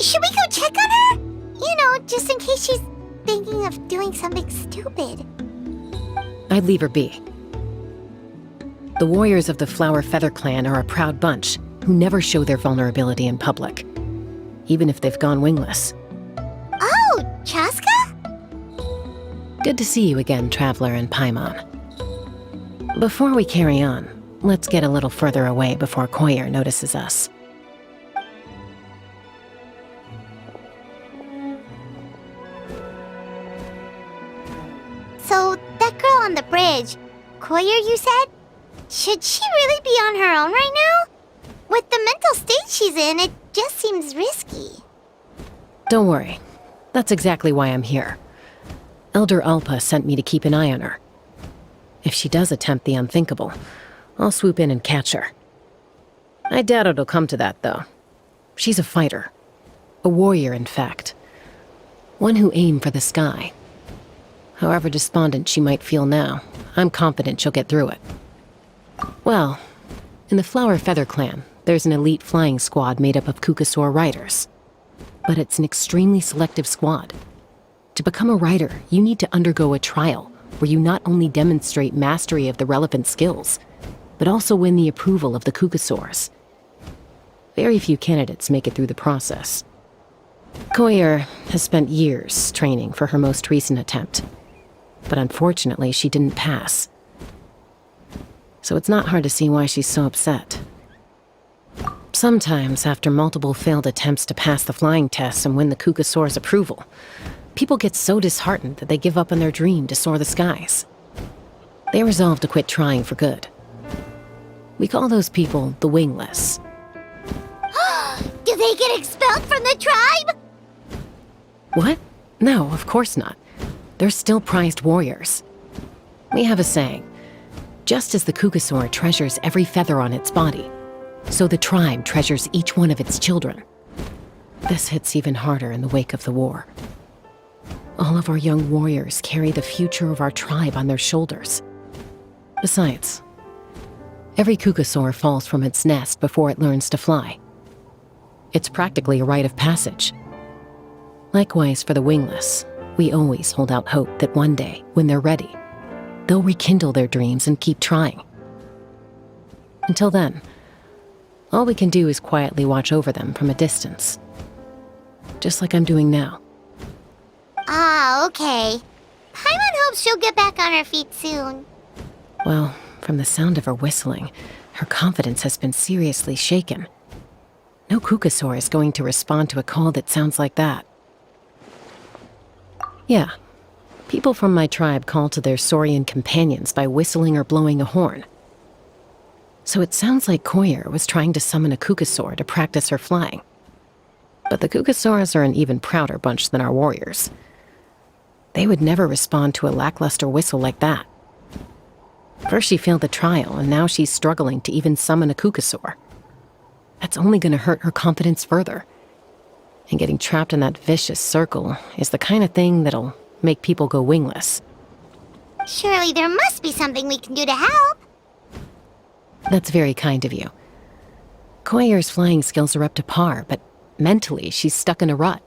Should we go check on her? You know, just in case she's thinking of doing something stupid. I'd leave her be. The warriors of the Flower Feather Clan are a proud bunch who never show their vulnerability in public, even if they've gone wingless. Oh, Chaska? Good to see you again, Traveler and Paimon. Before we carry on, let's get a little further away before Koyer notices us. So, that girl on the bridge, Koyer, you said? Should she really be on her own right now? With the mental state she's in, it just seems risky. Don't worry. That's exactly why I'm here. Elder Alpa sent me to keep an eye on her. If she does attempt the unthinkable, I'll swoop in and catch her. I doubt it'll come to that, though. She's a fighter. A warrior, in fact. One who aimed for the sky. However despondent she might feel now, I'm confident she'll get through it. Well, in the Flower Feather Clan, there's an elite flying squad made up of Kukasaur riders. But it's an extremely selective squad. To become a rider, you need to undergo a trial where you not only demonstrate mastery of the relevant skills, but also win the approval of the Kukasaurs. Very few candidates make it through the process. Koyer has spent years training for her most recent attempt, but unfortunately she didn't pass. So it's not hard to see why she's so upset. Sometimes, after multiple failed attempts to pass the flying test and win the Kukasaur's approval, people get so disheartened that they give up on their dream to soar the skies. They resolve to quit trying for good. We call those people the wingless. Do they get expelled from the tribe? What? No, of course not. They're still prized warriors. We have a saying, just as the Kukasaur treasures every feather on its body, so the tribe treasures each one of its children. This hits even harder in the wake of the war. All of our young warriors carry the future of our tribe on their shoulders. Besides, every Kukasaur falls from its nest before it learns to fly. It's practically a rite of passage. Likewise for the wingless, we always hold out hope that one day, when they're ready, they'll rekindle their dreams and keep trying. Until then, all we can do is quietly watch over them from a distance. Just like I'm doing now. Ah, okay. Paimon hopes she'll get back on her feet soon. Well, from the sound of her whistling, her confidence has been seriously shaken. No Kukasaur is going to respond to a call that sounds like that. Yeah, people from my tribe call to their Saurian companions by whistling or blowing a horn. So it sounds like Koyer was trying to summon a Kukasaur to practice her flying. But the Kukasaurs are an even prouder bunch than our warriors. They would never respond to a lackluster whistle like that. First she failed the trial, and now she's struggling to even summon a Kukasaur. That's only going to hurt her confidence further. And getting trapped in that vicious circle is the kind of thing that'll make people go wingless. Surely there must be something we can do to help. That's very kind of you. Koyer's flying skills are up to par, but mentally she's stuck in a rut.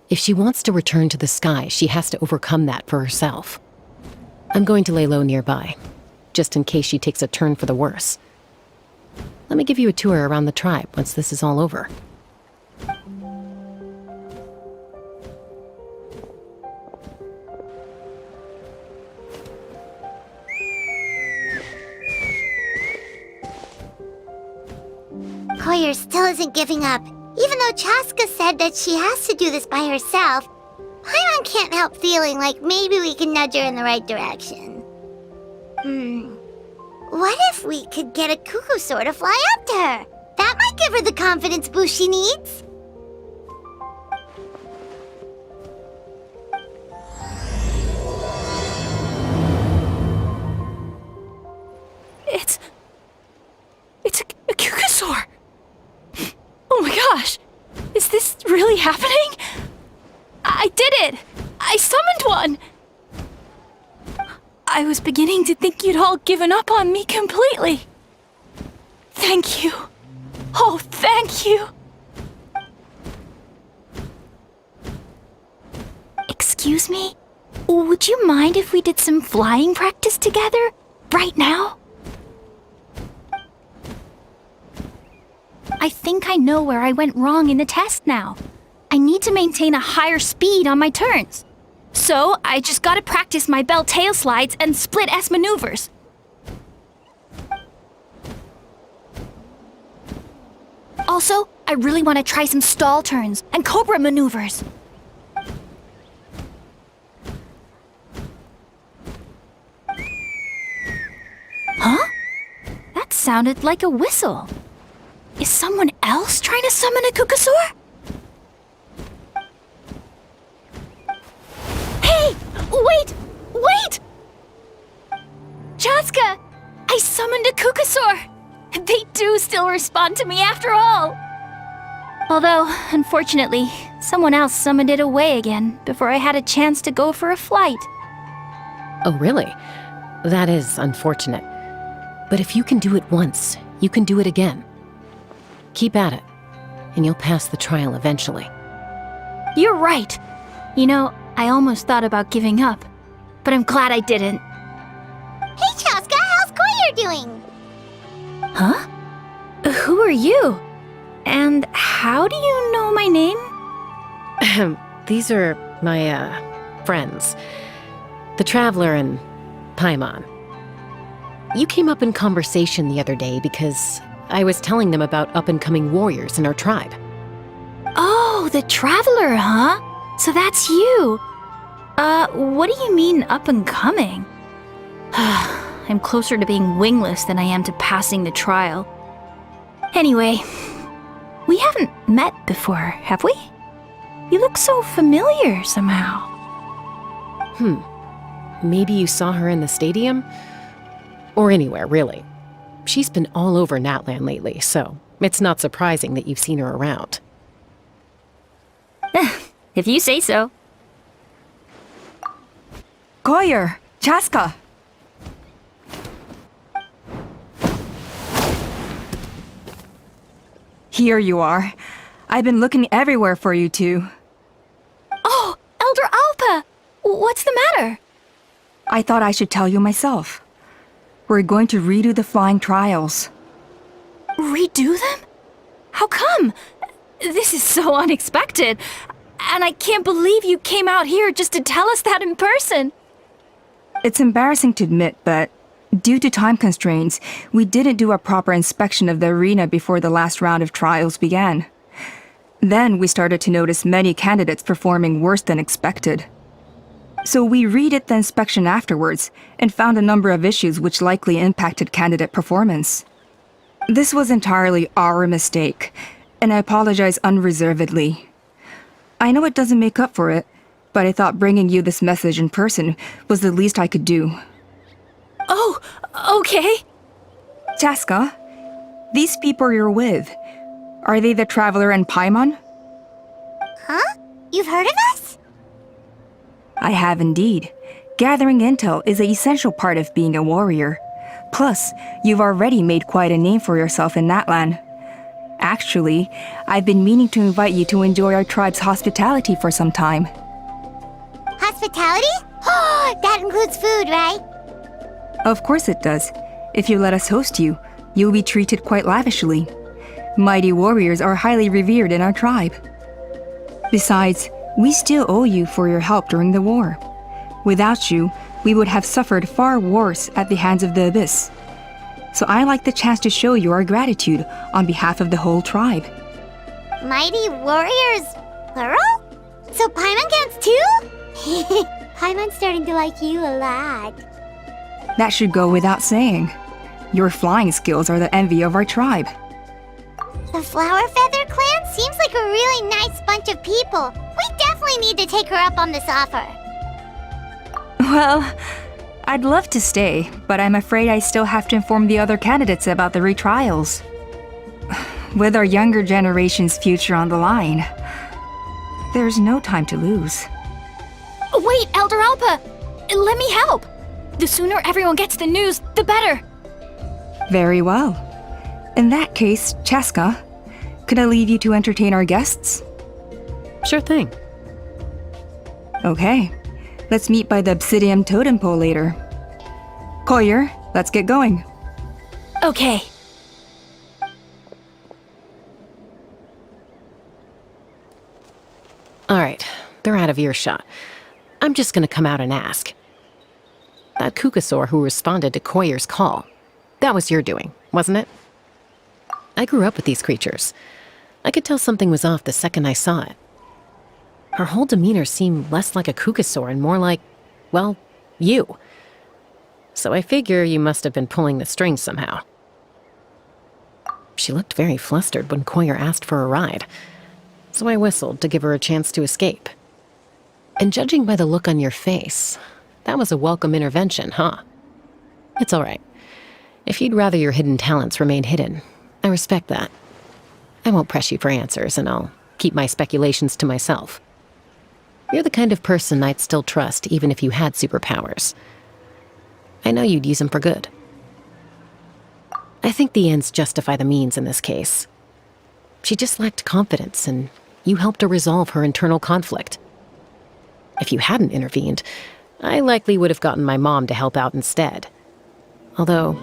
If she wants to return to the sky, she has to overcome that for herself. I'm going to lay low nearby, just in case she takes a turn for the worse. Let me give you a tour around the tribe once this is all over. Koyer still isn't giving up. Even though Chaska said that she has to do this by herself, Paimon can't help feeling like maybe we can nudge her in the right direction. What if we could get a Kukasaur to fly up to her? That might give her the confidence boost she needs. It's a Kukasaur! Oh my gosh! Is this really happening? I did it! I summoned one! I was beginning to think you'd all given up on me completely. Thank you. Oh, thank you. Excuse me? Would you mind if we did some flying practice together? Right now? I think I know where I went wrong in the test now. I need to maintain a higher speed on my turns. So, I just gotta practice my bell tail slides and split S maneuvers. Also, I really want to try some stall turns and cobra maneuvers. Huh? That sounded like a whistle. Is someone else trying to summon a Kukasaur? Hey! Wait! Wait! Chaska! I summoned a Kukasaur! They do still respond to me after all! Although, unfortunately, someone else summoned it away again before I had a chance to go for a flight. Oh, really? That is unfortunate. But if you can do it once, you can do it again. Keep at it, and you'll pass the trial eventually. You're right. You know, I almost thought about giving up, but I'm glad I didn't. Hey, Chaska, how's Koyer doing? Huh? Who are you? And how do you know my name? These are my, friends. The Traveler and Paimon. You came up in conversation the other day because I was telling them about up-and-coming warriors in our tribe. Oh, the Traveler, huh? So that's you. What do you mean up-and-coming? I'm closer to being wingless than I am to passing the trial. Anyway, we haven't met before, have we? You look so familiar somehow. Maybe you saw her in the stadium? Or anywhere, really. She's been all over Natlan lately, so it's not surprising that you've seen her around. If you say so. Koyer, Chaska. Here you are. I've been looking everywhere for you two. Oh, Elder Alpa! What's the matter? I thought I should tell you myself. We're going to redo the flying trials. Redo them? How come? This is so unexpected. And I can't believe you came out here just to tell us that in person. It's embarrassing to admit, but due to time constraints, we didn't do a proper inspection of the arena before the last round of trials began. Then we started to notice many candidates performing worse than expected. So we redid the inspection afterwards and found a number of issues which likely impacted candidate performance. This was entirely our mistake, and I apologize unreservedly. I know it doesn't make up for it, but I thought bringing you this message in person was the least I could do. Oh, okay. Chaska, these people you're with, are they the Traveler and Paimon? Huh? You've heard of us? I have indeed. Gathering intel is an essential part of being a warrior. Plus, you've already made quite a name for yourself in Natlan. Actually, I've been meaning to invite you to enjoy our tribe's hospitality for some time. Hospitality? Oh, that includes food, right? Of course it does. If you let us host you, you'll be treated quite lavishly. Mighty warriors are highly revered in our tribe. Besides, we still owe you for your help during the war. Without you, we would have suffered far worse at the hands of the Abyss. So I like the chance to show you our gratitude on behalf of the whole tribe. Mighty warriors, plural? So Paimon counts too? Paimon's starting to like you a lot. That should go without saying. Your flying skills are the envy of our tribe. The Flower Feather clan seems like a really nice bunch of people. We definitely need to take her up on this offer. Well, I'd love to stay, but I'm afraid I still have to inform the other candidates about the retrials. With our younger generation's future on the line, there's no time to lose. Wait, Elder Alpa! Let me help! The sooner everyone gets the news, the better! Very well. In that case, Chaska, could I leave you to entertain our guests? Sure thing. Okay, let's meet by the obsidian totem pole later. Collier, let's get going. Okay. All right, they're out of earshot. I'm just gonna come out and ask. That Kukasaur who responded to Koyer's call, that was your doing, wasn't it? I grew up with these creatures. I could tell something was off the second I saw it. Her whole demeanor seemed less like a Kukasaur and more like, well, you. So I figure you must have been pulling the strings somehow. She looked very flustered when Koyer asked for a ride, so I whistled to give her a chance to escape. And judging by the look on your face, that was a welcome intervention, huh? It's all right. If you'd rather your hidden talents remain hidden, I respect that. I won't press you for answers, and I'll keep my speculations to myself. You're the kind of person I'd still trust even if you had superpowers. I know you'd use them for good. I think the ends justify the means in this case. She just lacked confidence, and you helped her resolve her internal conflict. If you hadn't intervened, I likely would have gotten my mom to help out instead. Although,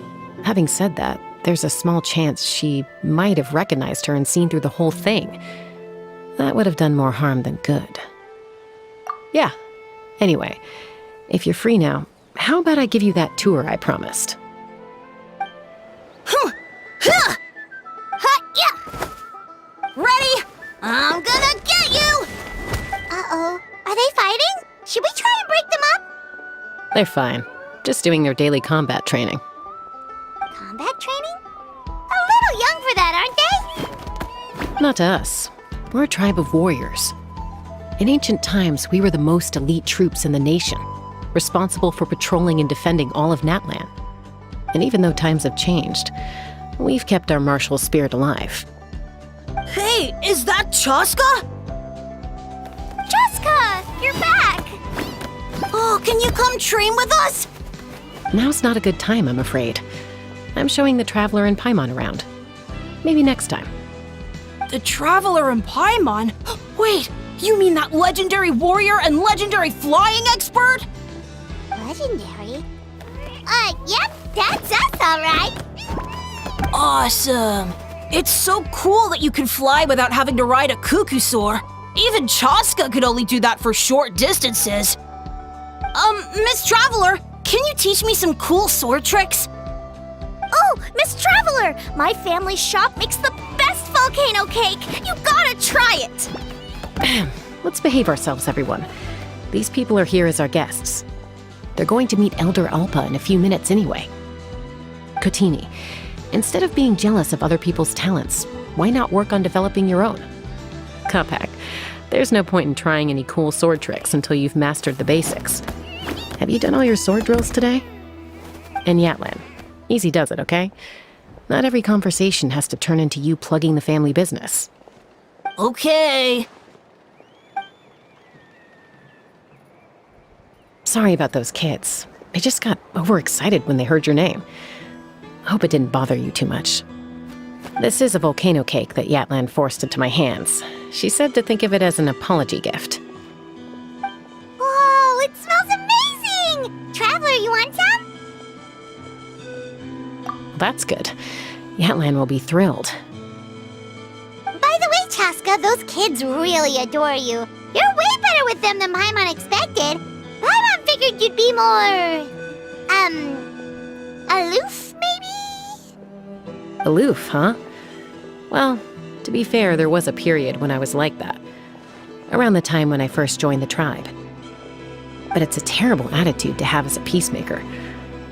having said that, there's a small chance she might have recognized her and seen through the whole thing. That would have done more harm than good. Yeah. Anyway, if you're free now, how about I give you that tour I promised? Ready? I'm gonna get you! Uh-oh. Are they fighting? Should we try and break them up? They're fine. Just doing their daily combat training. Combat training? A little young for that, aren't they? Not to us. We're a tribe of warriors. In ancient times, we were the most elite troops in the nation, responsible for patrolling and defending all of Natlan. And even though times have changed, we've kept our martial spirit alive. Hey, is that Chaska? Jessica, you're back! Oh, can you come train with us? Now's not a good time, I'm afraid. I'm showing the Traveler and Paimon around. Maybe next time. The Traveler and Paimon? Wait, you mean that legendary warrior and legendary flying expert? Legendary? Yep, that's us, all right. Awesome. It's so cool that you can fly without having to ride a Kukusaur. Even Chaska could only do that for short distances. Miss Traveler, can you teach me some cool sword tricks? Oh, Miss Traveler, my family's shop makes the best volcano cake. You gotta try it. Let's behave ourselves, everyone. These people are here as our guests. They're going to meet Elder Alpa in a few minutes anyway. Kotini, instead of being jealous of other people's talents, why not work on developing your own? Kapak, there's no point in trying any cool sword tricks until you've mastered the basics. Have you done all your sword drills today? And Yatlan, easy does it, okay? Not every conversation has to turn into you plugging the family business. Okay. Sorry about those kids. They just got overexcited when they heard your name. Hope it didn't bother you too much. This is a volcano cake that Yatlan forced into my hands. She said to think of it as an apology gift. Whoa, it smells amazing! Traveler, you want some? That's good. Yatlan will be thrilled. By the way, Chaska, those kids really adore you. You're way better with them than Paimon expected. Paimon figured you'd be more... aloof, maybe? Aloof, huh? Well, to be fair, there was a period when I was like that. Around the time when I first joined the tribe. But it's a terrible attitude to have as a peacemaker.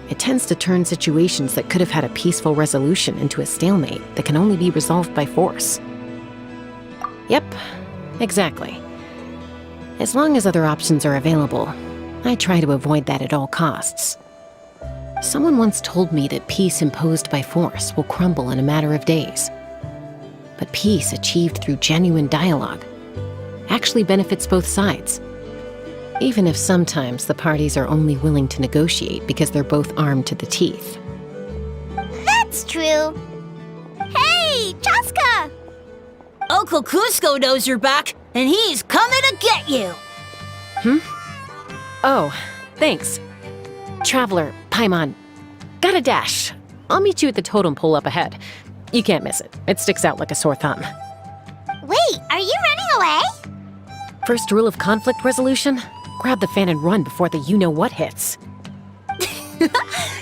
It tends to turn situations that could have had a peaceful resolution into a stalemate that can only be resolved by force. Yep, exactly. As long as other options are available, I try to avoid that at all costs. Someone once told me that peace imposed by force will crumble in a matter of days. But peace achieved through genuine dialogue actually benefits both sides. Even if sometimes the parties are only willing to negotiate because they're both armed to the teeth. That's true. Hey, Chaska! Uncle Cusco knows you're back, and he's coming to get you. Oh, thanks. Traveler, Paimon, gotta dash. I'll meet you at the totem pole up ahead. You can't miss it. It sticks out like a sore thumb. Wait, are you running away? First rule of conflict resolution? Grab the fan and run before the you-know-what hits.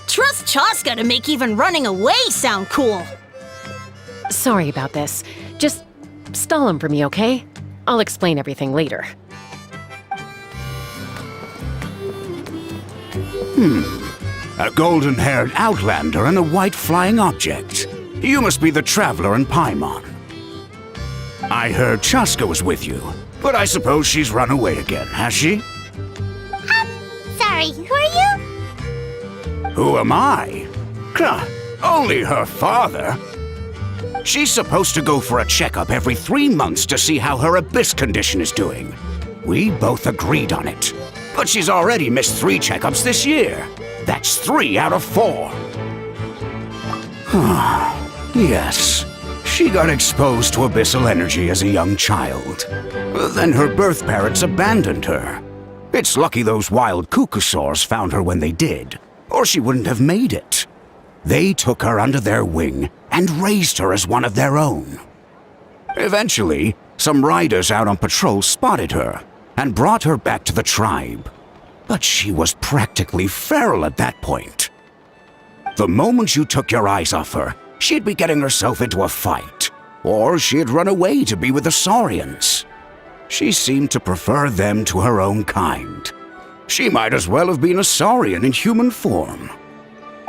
Trust Chaska to make even running away sound cool. Sorry about this. Just stall him for me, okay? I'll explain everything later. A golden-haired outlander and a white flying object. You must be the traveler in Paimon. I heard Chaska was with you, but I suppose she's run away again, has she? Sorry, who are you? Who am I? Only her father. She's supposed to go for a checkup every 3 months to see how her abyss condition is doing. We both agreed on it. But she's already missed 3 checkups this year. That's 3 out of 4. Yes, she got exposed to abyssal energy as a young child. Then her birth parents abandoned her. It's lucky those wild cuckoosaurs found her when they did, or she wouldn't have made it. They took her under their wing and raised her as one of their own. Eventually, some riders out on patrol spotted her and brought her back to the tribe. But she was practically feral at that point. The moment you took your eyes off her, she'd be getting herself into a fight, or she'd run away to be with the Saurians. She seemed to prefer them to her own kind. She might as well have been a Saurian in human form.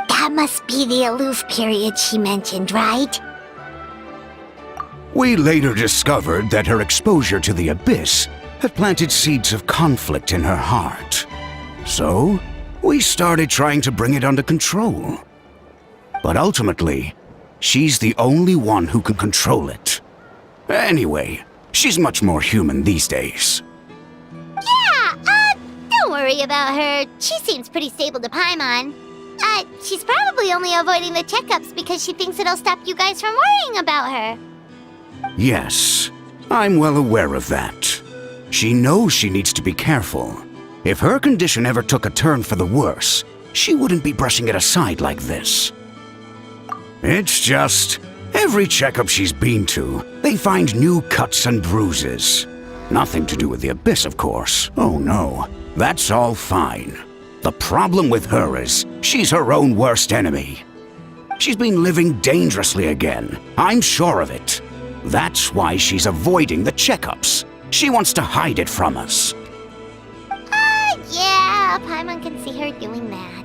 That must be the aloof period she mentioned, right? We later discovered that her exposure to the abyss had planted seeds of conflict in her heart. So, we started trying to bring it under control. But ultimately, she's the only one who can control it. Anyway, she's much more human these days. Yeah, don't worry about her. She seems pretty stable to Paimon. She's probably only avoiding the checkups because she thinks it'll stop you guys from worrying about her. Yes, I'm well aware of that. She knows she needs to be careful. If her condition ever took a turn for the worse, she wouldn't be brushing it aside like this. It's just, every checkup she's been to, they find new cuts and bruises. Nothing to do with the abyss, of course. Oh no, that's all fine. The problem with her is, she's her own worst enemy. She's been living dangerously again, I'm sure of it. That's why she's avoiding the checkups. She wants to hide it from us. Yeah, Paimon can see her doing that.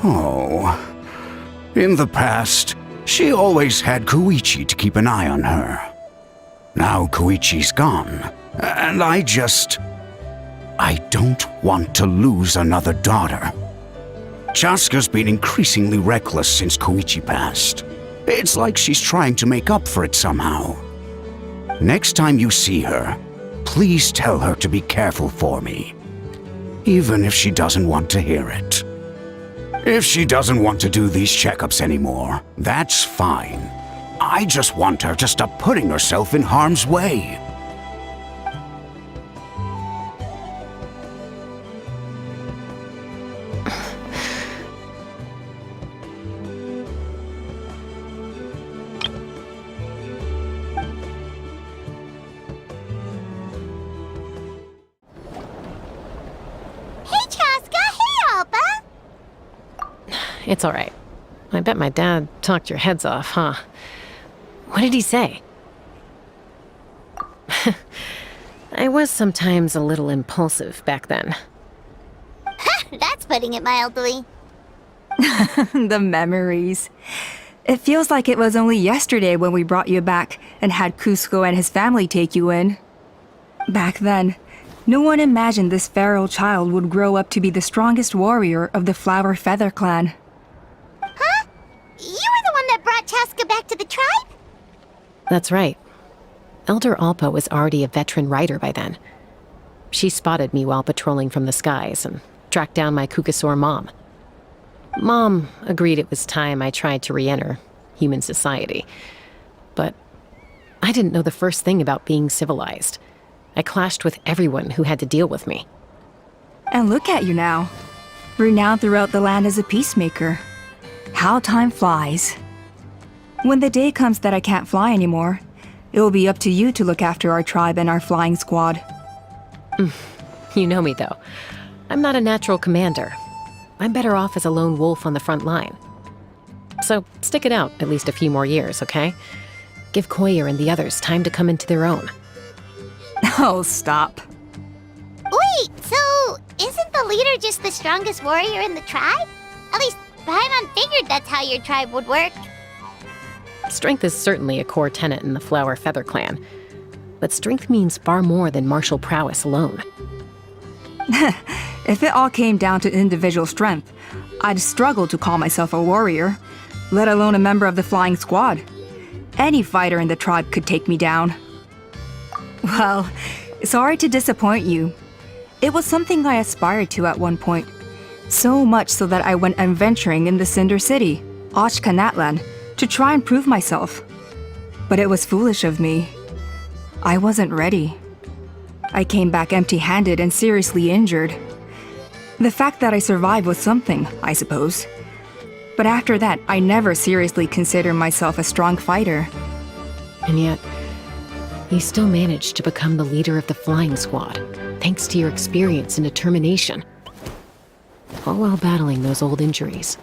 Oh. In the past, she always had Koichi to keep an eye on her. Now Koichi's gone, and I don't want to lose another daughter. Chaska's been increasingly reckless since Koichi passed. It's like she's trying to make up for it somehow. Next time you see her, please tell her to be careful for me. Even if she doesn't want to hear it. If she doesn't want to do these checkups anymore, that's fine. I just want her to stop putting herself in harm's way. Hey, Chaska! Hey, Alba! It's all right. I bet my dad talked your heads off, huh? What did he say? I was sometimes a little impulsive back then. That's putting it mildly. The memories. It feels like it was only yesterday when we brought you back and had Cusco and his family take you in. Back then, no one imagined this feral child would grow up to be the strongest warrior of the Flower Feather clan. Huh? You were the one that brought Chaska back to the tribe? That's right. Elder Alpa was already a veteran rider by then. She spotted me while patrolling from the skies and tracked down my Kukasaur mom. Mom agreed it was time I tried to re-enter human society. But I didn't know the first thing about being civilized. I clashed with everyone who had to deal with me. And look at you now, renowned throughout the land as a peacemaker. How time flies. When the day comes that I can't fly anymore, it will be up to you to look after our tribe and our flying squad. You know me, though. I'm not a natural commander. I'm better off as a lone wolf on the front line. So stick it out at least a few more years, okay? Give Koyer and the others time to come into their own. Oh, stop. Wait, so isn't the leader just the strongest warrior in the tribe? At least Paimon figured that's how your tribe would work. Strength is certainly a core tenet in the Flower Feather clan. But strength means far more than martial prowess alone. If it all came down to individual strength, I'd struggle to call myself a warrior, let alone a member of the flying squad. Any fighter in the tribe could take me down. Well, sorry to disappoint you. It was something I aspired to at one point. So much so that I went adventuring in the Cinder City, Ashkanatlan, to try and prove myself. But it was foolish of me. I wasn't ready. I came back empty-handed and seriously injured. The fact that I survived was something, I suppose. But after that, I never seriously considered myself a strong fighter. And yet, you still managed to become the leader of the flying squad, thanks to your experience and determination. All while battling those old injuries.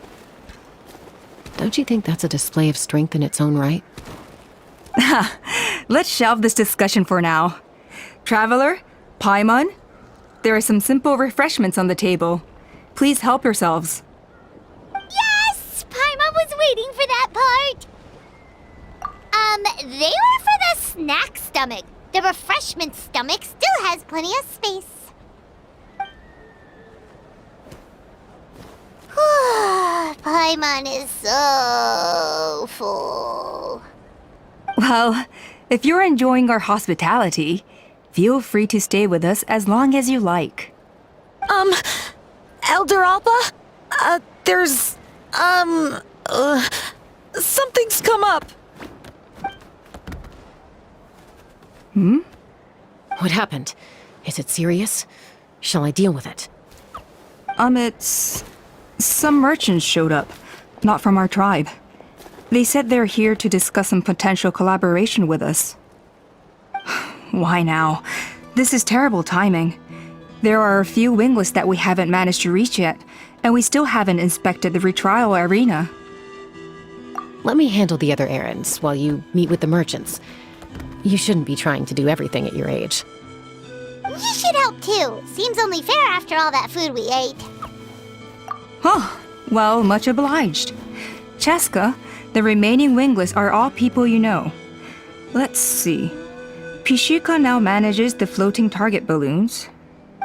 Don't you think that's a display of strength in its own right? Let's shelve this discussion for now. Traveler, Paimon, there are some simple refreshments on the table. Please help yourselves. Yes! Paimon was waiting for that part! They were for the snack stomach. The refreshment stomach still has plenty of space. Paimon is so full. Well, if you're enjoying our hospitality, feel free to stay with us as long as you like. Elder Alpa? There's, something's come up. What happened? Is it serious? Shall I deal with it? It's... Some merchants showed up, not from our tribe. They said they're here to discuss some potential collaboration with us. Why now? This is terrible timing. There are a few wingless that we haven't managed to reach yet, and we still haven't inspected the retrial arena. Let me handle the other errands while you meet with the merchants. You shouldn't be trying to do everything at your age. You should help too. Seems only fair after all that food we ate. Oh, well, much obliged. Cheska, the remaining wingless are all people you know. Let's see. Pishika now manages the floating target balloons.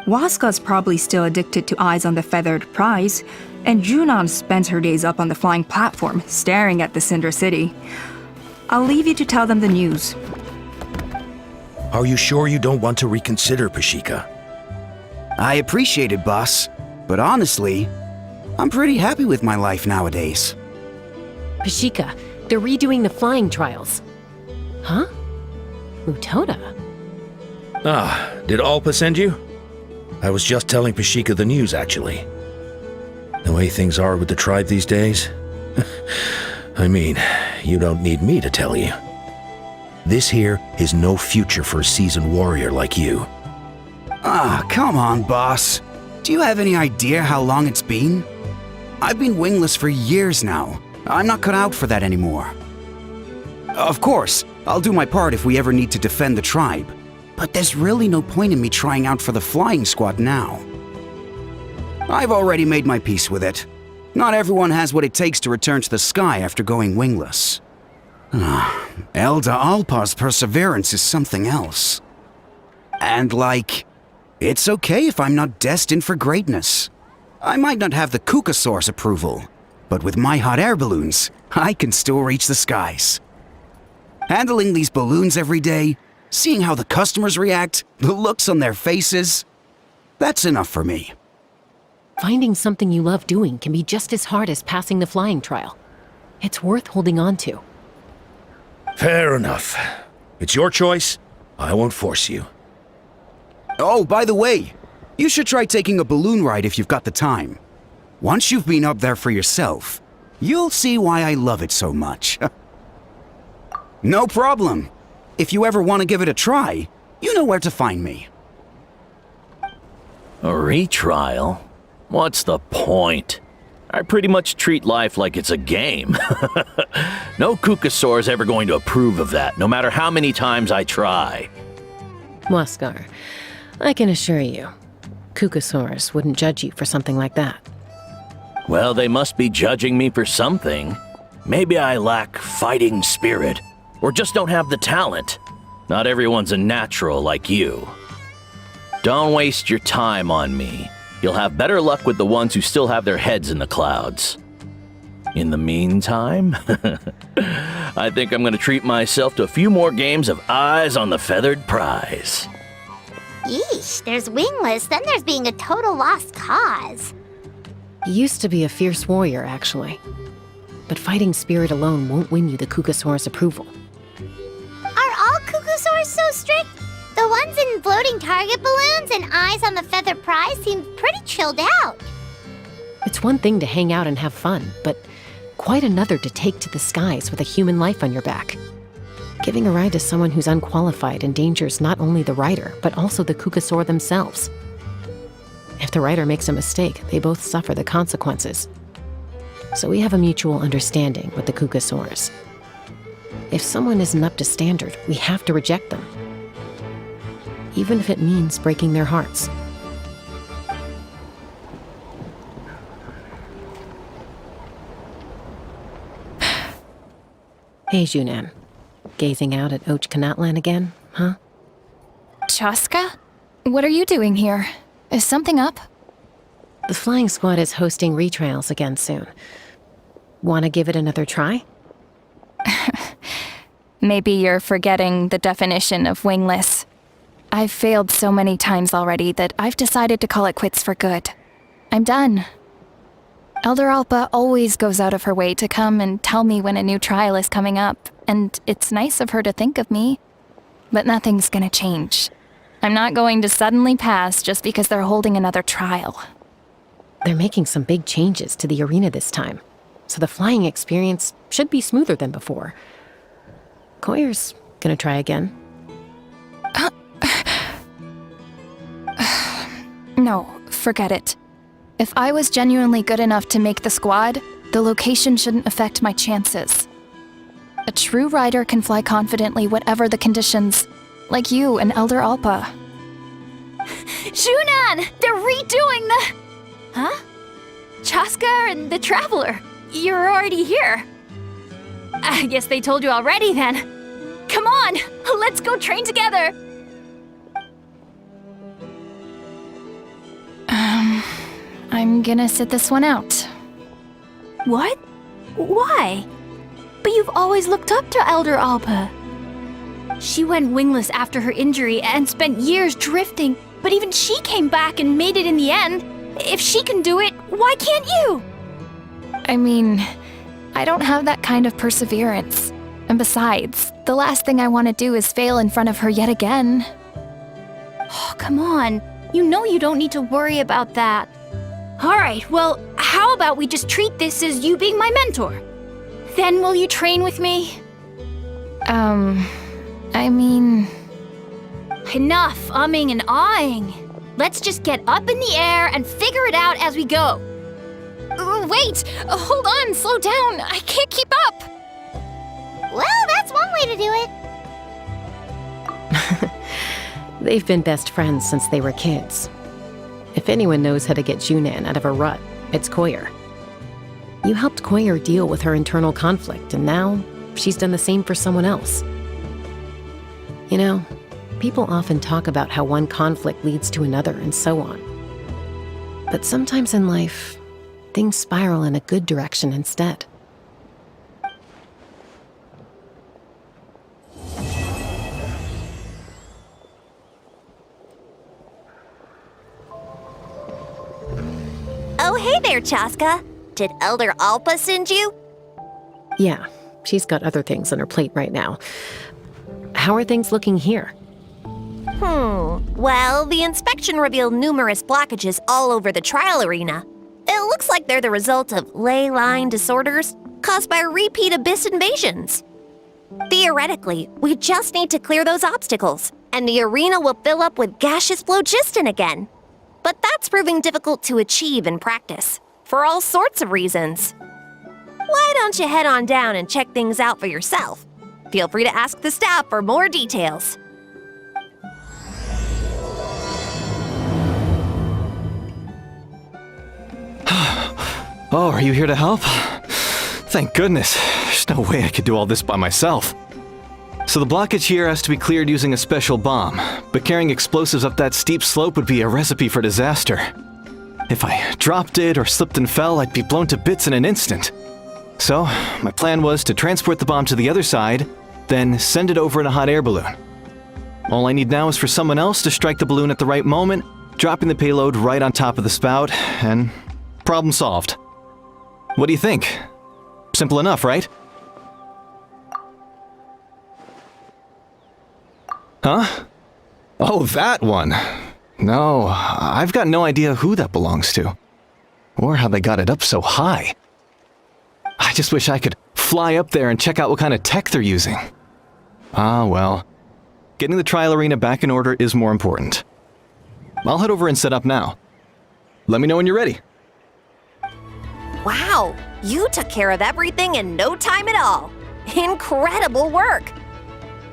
Waska's probably still addicted to eyes on the feathered prize, and Junon spends her days up on the flying platform, staring at the Cinder City. I'll leave you to tell them the news. Are you sure you don't want to reconsider, Pashika? I appreciate it, boss. But honestly, I'm pretty happy with my life nowadays. Pashika, they're redoing the flying trials. Huh? Mutoda? Ah, did Alpa send you? I was just telling Pashika the news, actually. The way things are with the tribe these days? I mean, you don't need me to tell you. This here is no future for a seasoned warrior like you. Ah, come on, boss. Do you have any idea how long it's been? I've been wingless for years now. I'm not cut out for that anymore. Of course, I'll do my part if we ever need to defend the tribe. But there's really no point in me trying out for the flying squad now. I've already made my peace with it. Not everyone has what it takes to return to the sky after going wingless. Elder Alpa's perseverance is something else. And it's okay if I'm not destined for greatness. I might not have the Kukasaur's approval, but with my hot air balloons, I can still reach the skies. Handling these balloons every day, seeing how the customers react, the looks on their faces, that's enough for me. Finding something you love doing can be just as hard as passing the flying trial. It's worth holding on to. Fair enough. It's your choice. I won't force you. Oh, by the way, You should try taking a balloon ride if you've got the time. Once you've been up there for yourself, you'll see why I love it so much. No problem. If you ever want to give it a try, you know where to find me. A retrial? What's the point? I pretty much treat life like it's a game. No Kukasaur's ever going to approve of that, no matter how many times I try. Waskar, I can assure you, Kukasaurs wouldn't judge you for something like that. Well, they must be judging me for something. Maybe I lack fighting spirit, or just don't have the talent. Not everyone's a natural like you. Don't waste your time on me. You'll have better luck with the ones who still have their heads in the clouds. In the meantime, I think I'm gonna treat myself to a few more games of Eyes on the Feathered Prize. Yeesh, there's Wingless, then there's being a total lost cause. You used to be a fierce warrior, actually. But fighting spirit alone won't win you the Kukasaur's approval. Are all Kukusaurs so strict? The ones in floating target balloons and Eyes on the Feather Prize seem pretty chilled out. It's one thing to hang out and have fun, but quite another to take to the skies with a human life on your back. Giving a ride to someone who's unqualified endangers not only the rider, but also the Kukasaur themselves. If the rider makes a mistake, they both suffer the consequences. So we have a mutual understanding with the Kukasaurs. If someone isn't up to standard, we have to reject them. Even if it means breaking their hearts. Hey, Junan. Gazing out at Ochkanatlan again, huh? Chaska? What are you doing here? Is something up? The flying squad is hosting retrials again soon. Want to give it another try? Maybe you're forgetting the definition of wingless. I've failed so many times already that I've decided to call it quits for good. I'm done. Elder Alpa always goes out of her way to come and tell me when a new trial is coming up, and it's nice of her to think of me. But nothing's gonna change. I'm not going to suddenly pass just because they're holding another trial. They're making some big changes to the arena this time, so the flying experience should be smoother than before. Koyer's gonna try again. No, forget it. If I was genuinely good enough to make the squad, the location shouldn't affect my chances. A true rider can fly confidently whatever the conditions, like you and Elder Alpa. Junan! They're redoing the... Huh? Chaska and the Traveler. You're already here. I guess they told you already then. Come on, let's go train together. I'm gonna sit this one out. What? Why? But you've always looked up to Elder Alpa. She went wingless after her injury and spent years drifting, but even she came back and made it in the end. If she can do it, why can't you? I mean, I don't have that kind of perseverance. And besides, the last thing I want to do is fail in front of her yet again. Oh, come on. You know you don't need to worry about that. Alright, well, how about we just treat this as you being my mentor? Then will you train with me? I mean... Enough umming and ahhing. Let's just get up in the air and figure it out as we go. Wait! Hold on, slow down. I can't keep up. Well, that's one way to do it. They've been best friends since they were kids. If anyone knows how to get Junan out of a rut, it's Koyer. You helped Koyer deal with her internal conflict, and now she's done the same for someone else. You know, people often talk about how one conflict leads to another and so on. But sometimes in life, things spiral in a good direction instead. Oh, hey there, Chaska. Did Elder Alpa send you? Yeah, she's got other things on her plate right now. How are things looking here? Well, the inspection inspection revealed numerous blockages all over the trial arena. It looks like they're the result of ley line disorders caused by repeat abyss invasions. Theoretically, we just need to clear those obstacles, and the arena will fill up with gaseous phlogiston again. But that's proving difficult to achieve in practice, for all sorts of reasons. Why don't you head on down and check things out for yourself? Feel free to ask the staff for more details. Oh, are you here to help? Thank goodness. There's no way I could do all this by myself. So the blockage here has to be cleared using a special bomb, but carrying explosives up that steep slope would be a recipe for disaster. If I dropped it or slipped and fell, I'd be blown to bits in an instant. So, my plan was to transport the bomb to the other side, then send it over in a hot air balloon. All I need now is for someone else to strike the balloon at the right moment, dropping the payload right on top of the spout, and problem solved. What do you think? Simple enough, right? Huh? Oh, that one. No, I've got no idea who that belongs to. Or how they got it up so high. I just wish I could fly up there and check out what kind of tech they're using. Ah, well. Getting the trial arena back in order is more important. I'll head over and set up now. Let me know when you're ready. Wow, you took care of everything in no time at all. Incredible work.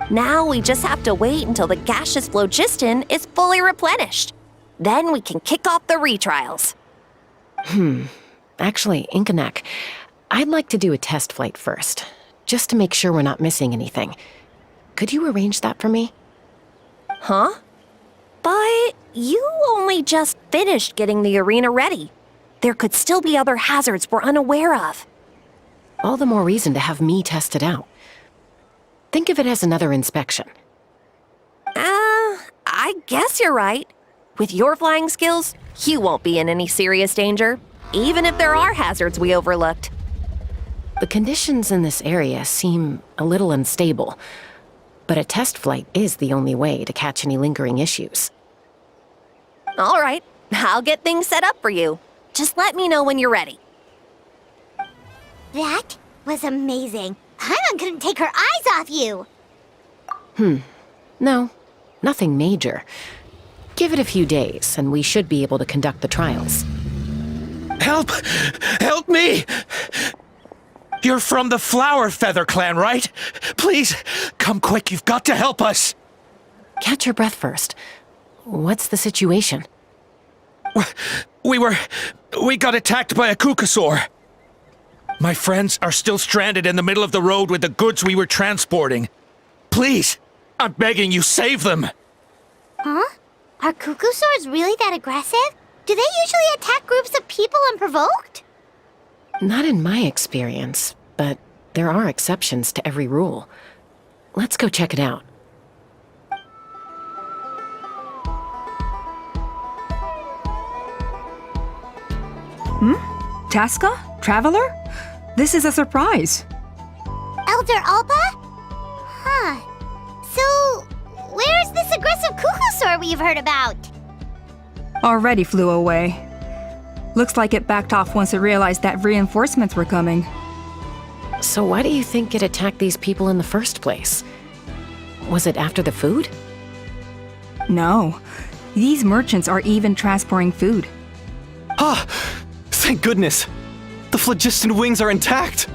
Now we just have to wait until the gaseous phlogiston is fully replenished. Then we can kick off the retrials. Actually, Inkanak, I'd like to do a test flight first, just to make sure we're not missing anything. Could you arrange that for me? Huh? But you only just finished getting the arena ready. There could still be other hazards we're unaware of. All the more reason to have me test it out. Think of it as another inspection. I guess you're right. With your flying skills, you won't be in any serious danger, even if there are hazards we overlooked. The conditions in this area seem a little unstable, but a test flight is the only way to catch any lingering issues. All right, I'll get things set up for you. Just let me know when you're ready. That was amazing. Paimon couldn't take her eyes off you. No, nothing major. Give it a few days, and we should be able to conduct the trials. Help! Help me! You're from the Flower Feather clan, right? Please, come quick, you've got to help us! Catch your breath first. What's the situation? We got attacked by a Kukasaur. My friends are still stranded in the middle of the road with the goods we were transporting. Please, I'm begging you, save them! Huh? Are Kukusaurs really that aggressive? Do they usually attack groups of people unprovoked? Not in my experience, but there are exceptions to every rule. Let's go check it out. Tasca? Traveler? This is a surprise. Elder Alpa? Huh. So, where's this aggressive Kukusaur we've heard about? Already flew away. Looks like it backed off once it realized that reinforcements were coming. So why do you think it attacked these people in the first place? Was it after the food? No. These merchants are even transporting food. Ah! Thank goodness! The phlogiston wings are intact!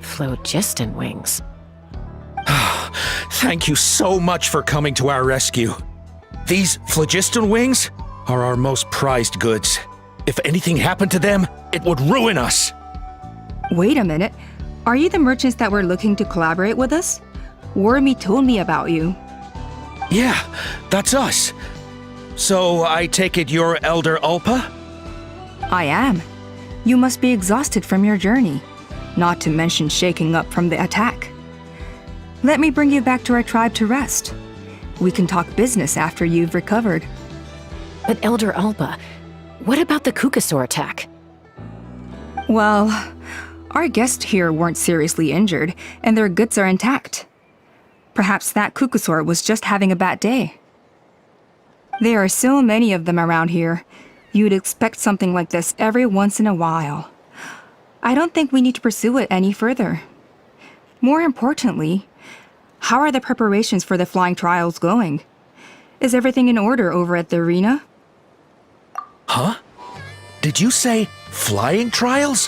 Phlogiston wings. Thank you so much for coming to our rescue. These phlogiston wings are our most prized goods. If anything happened to them, it would ruin us. Wait a minute. Are you the merchants that were looking to collaborate with us? Wormy told me about you. Yeah, that's us. So I take it you're Elder Alpa? I am. You must be exhausted from your journey, not to mention shaking up from the attack. Let me bring you back to our tribe to rest. We can talk business after you've recovered. But Elder Alpa, what about the Kukasaur attack? Well, our guests here weren't seriously injured, and their goods are intact. Perhaps that Kukusaur was just having a bad day. There are so many of them around here. You'd expect something like this every once in a while. I don't think we need to pursue it any further. More importantly, how are the preparations for the flying trials going? Is everything in order over at the arena? Huh? Did you say flying trials?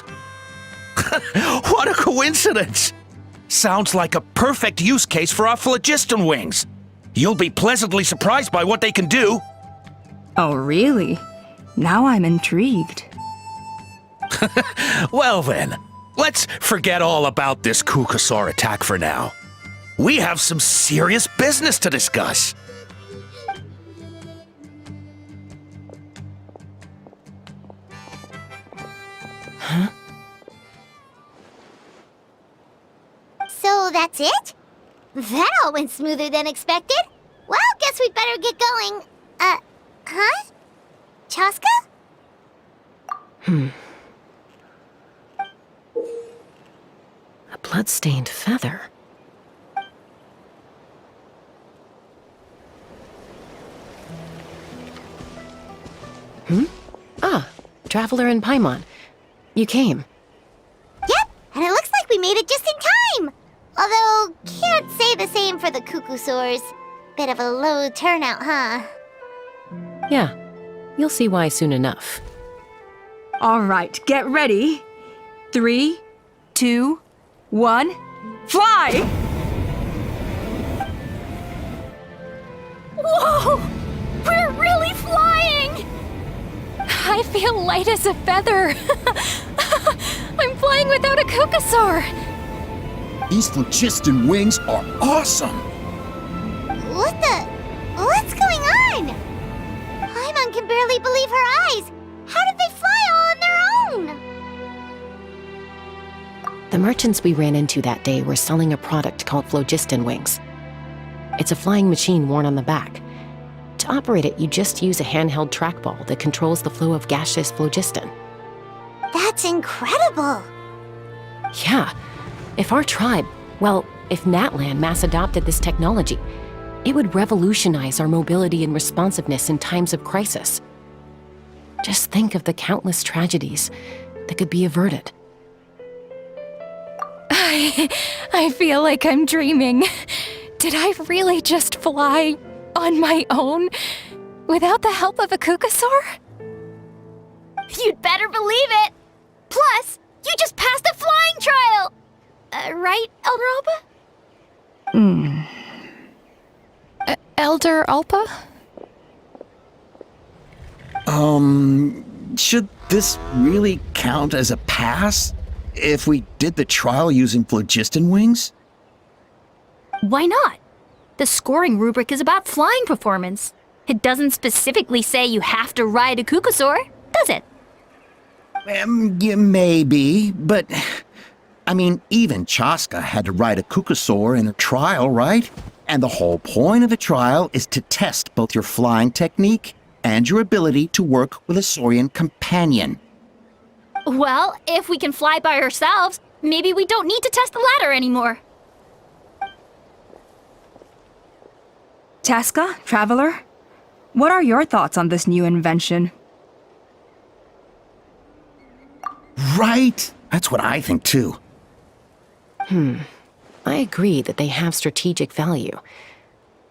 What a coincidence! Sounds like a perfect use case for our phlogiston wings. You'll be pleasantly surprised by what they can do. Oh, really? Now I'm intrigued. Well then, let's forget all about this Kukusaur attack for now. We have some serious business to discuss. Huh? So that's it? That all went smoother than expected. Well, guess we'd better get going. Huh? Chaska? A blood-stained feather. Ah, Traveler and Paimon. You came. Yep, and it looks like we made it just in time. Although, can't say the same for the Kukusaurs. Bit of a low turnout, huh? Yeah, you'll see why soon enough. All right, get ready. 3, 2, 1, fly! Whoa! We're really flying! I feel light as a feather. I'm flying without a Kukusaur. These phlogiston wings are awesome! What's going on? Paimon can barely believe her eyes. How did they fly all on their own? The merchants we ran into that day were selling a product called phlogiston wings. It's a flying machine worn on the back. To operate it, you just use a handheld trackball that controls the flow of gaseous phlogiston. That's incredible. Yeah, if our tribe, well, if Natlan mass adopted this technology, it would revolutionize our mobility and responsiveness in times of crisis. Just think of the countless tragedies that could be averted. I feel like I'm dreaming. Did I really just fly on my own without the help of a Kukusaur? You'd better believe it. Plus, you just passed a flying trial. Right, Elder Alba? Elder Alpa? Should this really count as a pass if we did the trial using phlogiston wings? Why not? The scoring rubric is about flying performance. It doesn't specifically say you have to ride a Kukusaur, does it? Yeah, maybe, but... I mean, even Chaska had to ride a Kukusaur in a trial, right? And the whole point of the trial is to test both your flying technique and your ability to work with a Saurian companion. Well, if we can fly by ourselves, maybe we don't need to test the ladder anymore. Chaska, Traveler, what are your thoughts on this new invention? Right? That's what I think too. I agree that they have strategic value,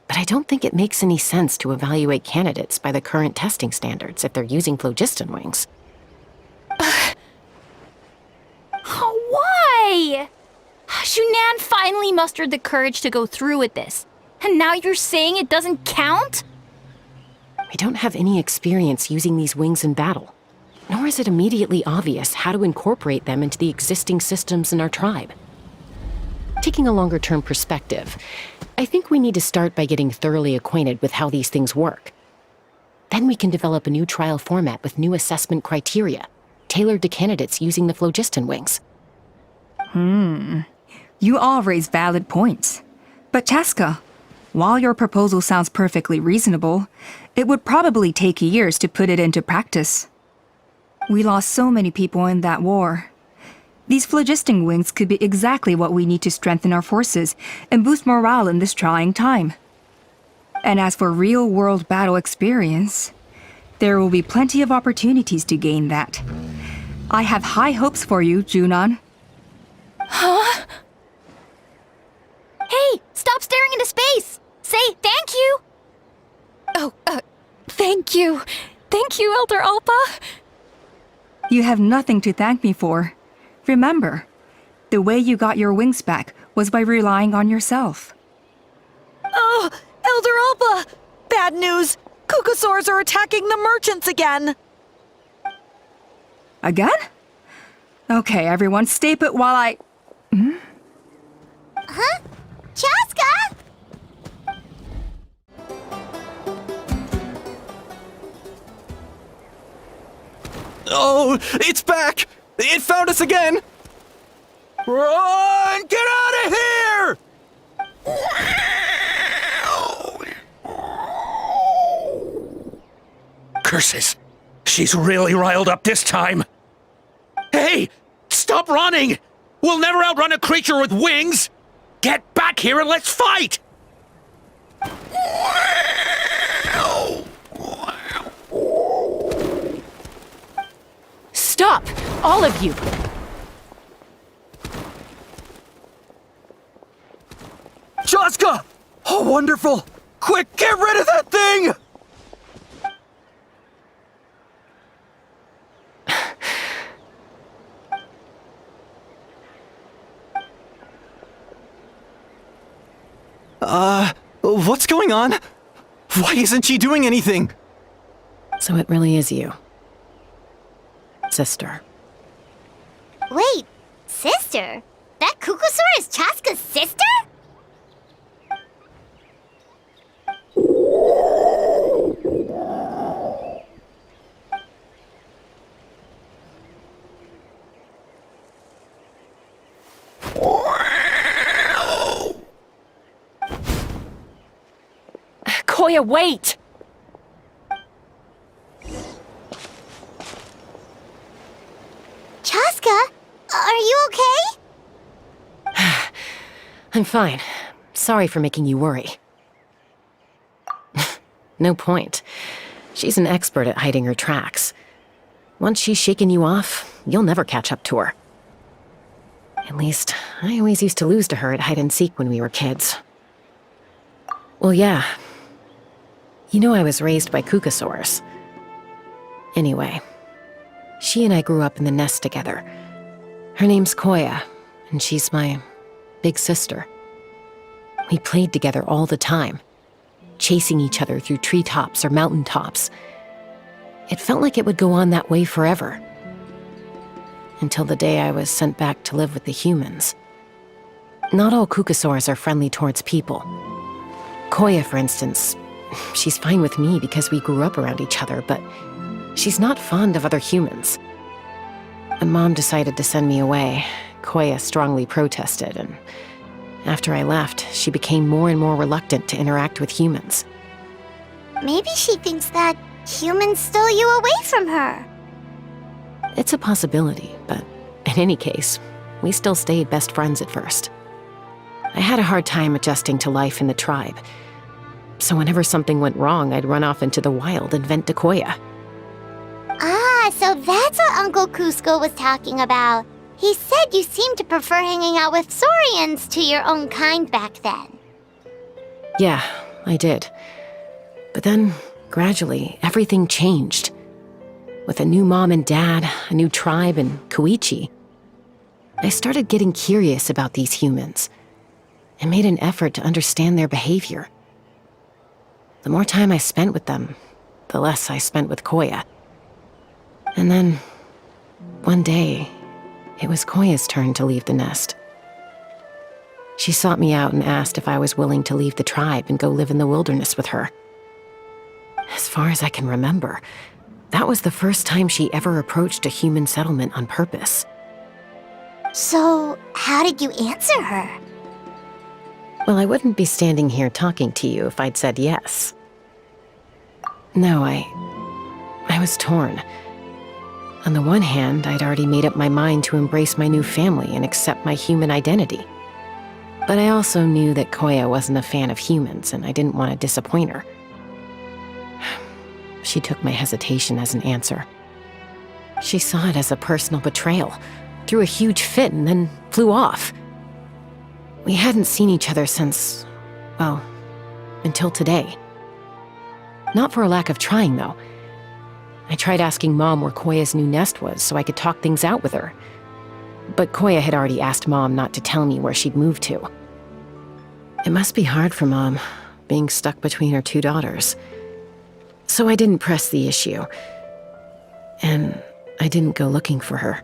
but I don't think it makes any sense to evaluate candidates by the current testing standards if they're using phlogiston wings. Why? Shunan finally mustered the courage to go through with this, and now you're saying it doesn't count? We don't have any experience using these wings in battle, nor is it immediately obvious how to incorporate them into the existing systems in our tribe. Taking a longer-term perspective, I think we need to start by getting thoroughly acquainted with how these things work. Then we can develop a new trial format with new assessment criteria, tailored to candidates using the phlogiston wings. You all raise valid points. But Chaska, while your proposal sounds perfectly reasonable, it would probably take years to put it into practice. We lost so many people in that war. These phlogiston wings could be exactly what we need to strengthen our forces and boost morale in this trying time. And as for real-world battle experience, there will be plenty of opportunities to gain that. I have high hopes for you, Junon. Huh? Hey, stop staring into space! Say thank you! Oh, thank you. Thank you, Elder Alpa. You have nothing to thank me for. Remember, the way you got your wings back was by relying on yourself. Oh, Elder Alpa! Bad news! Kukusaurs are attacking the merchants again! Again? Okay, everyone, stay put while I... Huh? Chaska? Oh, it's back! It found us again! Run! Get out of here! Curses! She's really riled up this time! Hey! Stop running! We'll never outrun a creature with wings! Get back here and let's fight! Stop! All of you! Chaska! Oh, wonderful! Quick, get rid of that thing! What's going on? Why isn't she doing anything? So it really is you. Sister. Wait, sister? That Kukusaur is Chaska's sister? Koya, wait! Chaska, are you okay? I'm fine. Sorry for making you worry. No point. She's an expert at hiding her tracks. Once she's shaken you off, you'll never catch up to her. At least, I always used to lose to her at hide-and-seek when we were kids. Well, yeah. You know I was raised by Kukusaurs. Anyway, she and I grew up in the nest together. Her name's Koya, and she's my big sister. We played together all the time, chasing each other through treetops or mountaintops. It felt like it would go on that way forever. Until the day I was sent back to live with the humans. Not all Kukusaurs are friendly towards people. Koya, for instance, she's fine with me because we grew up around each other, but she's not fond of other humans. When Mom decided to send me away, Koya strongly protested, and after I left, she became more and more reluctant to interact with humans. Maybe she thinks that humans stole you away from her. It's a possibility, but in any case, we still stayed best friends at first. I had a hard time adjusting to life in the tribe, so whenever something went wrong, I'd run off into the wild and vent to Koya. Ah, so that's what Uncle Cusco was talking about. He said you seemed to prefer hanging out with Saurians to your own kind back then. Yeah, I did. But then, gradually, everything changed. With a new mom and dad, a new tribe, and Koichi, I started getting curious about these humans and made an effort to understand their behavior. The more time I spent with them, the less I spent with Koya. And then, one day, it was Koya's turn to leave the nest. She sought me out and asked if I was willing to leave the tribe and go live in the wilderness with her. As far as I can remember, that was the first time she ever approached a human settlement on purpose. So, how did you answer her? Well, I wouldn't be standing here talking to you if I'd said yes. No, I was torn. On the one hand, I'd already made up my mind to embrace my new family and accept my human identity. But I also knew that Koya wasn't a fan of humans, and I didn't want to disappoint her. She took my hesitation as an answer. She saw it as a personal betrayal, threw a huge fit, and then flew off. We hadn't seen each other since, well, until today. Not for a lack of trying, though. I tried asking Mom where Koya's new nest was so I could talk things out with her. But Koya had already asked Mom not to tell me where she'd moved to. It must be hard for Mom, being stuck between her two daughters. So I didn't press the issue. And I didn't go looking for her.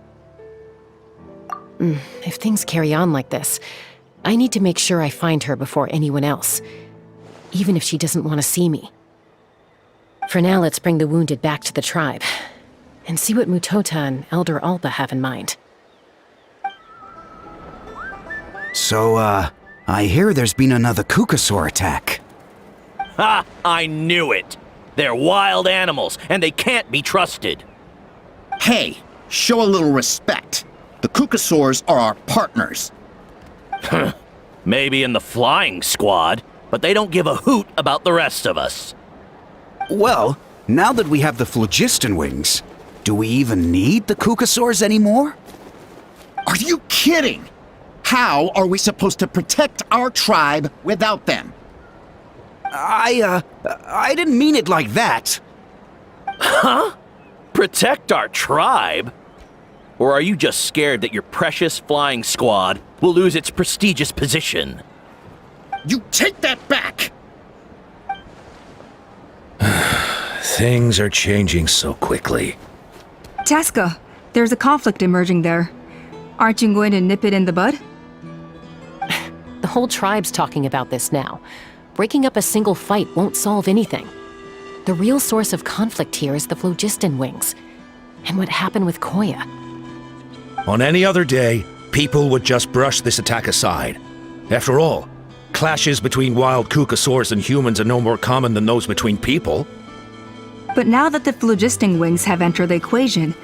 If things carry on like this, I need to make sure I find her before anyone else, even if she doesn't want to see me. For now, let's bring the wounded back to the tribe, and see what Mutota and Elder Alpa have in mind. So, I hear there's been another Kukasaur attack. Ha! I knew it! They're wild animals, and they can't be trusted. Hey, show a little respect. The Kukasaurs are our partners. Maybe in the flying squad, but they don't give a hoot about the rest of us. Well, now that we have the phlogiston wings, do we even need the Kukasaurs anymore? Are you kidding? How are we supposed to protect our tribe without them? I didn't mean it like that. Huh? Protect our tribe? Or are you just scared that your precious flying squad will lose its prestigious position? You take that back! Things are changing so quickly. Chaska, there's a conflict emerging there. Aren't you going to nip it in the bud? The whole tribe's talking about this now. Breaking up a single fight won't solve anything. The real source of conflict here is the phlogiston wings, and what happened with Koya. On any other day, people would just brush this attack aside. After all, clashes between wild Kukasaurs and humans are no more common than those between people. But now that the phlogiston wings have entered the equation,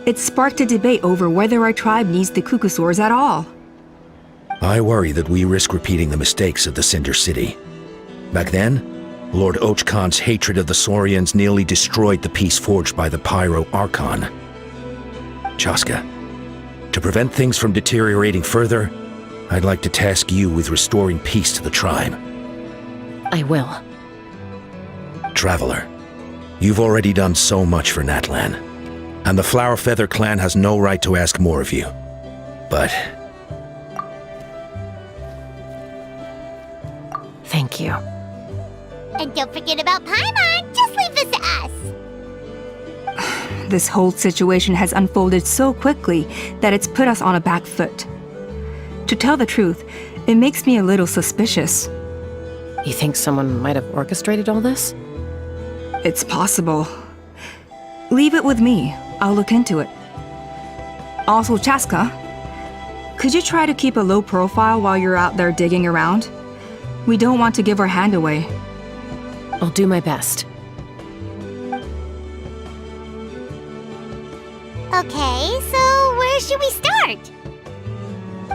it's sparked a debate over whether our tribe needs the Kukasaurs at all. I worry that we risk repeating the mistakes of the Cinder City. Back then, Lord Ochkon's hatred of the Saurians nearly destroyed the peace forged by the Pyro Archon. Chaska, to prevent things from deteriorating further, I'd like to task you with restoring peace to the tribe. I will. Traveler, you've already done so much for Natlan, and the Flower Feather clan has no right to ask more of you. But thank you. And don't forget about Paimon. Just leave this to us. This whole situation has unfolded so quickly that it's put us on a back foot. To tell the truth, it makes me a little suspicious. You think someone might have orchestrated all this? It's possible. Leave it with me. I'll look into it. Also, Chaska, could you try to keep a low profile while you're out there digging around? We don't want to give our hand away. I'll do my best. Okay, so where should we start?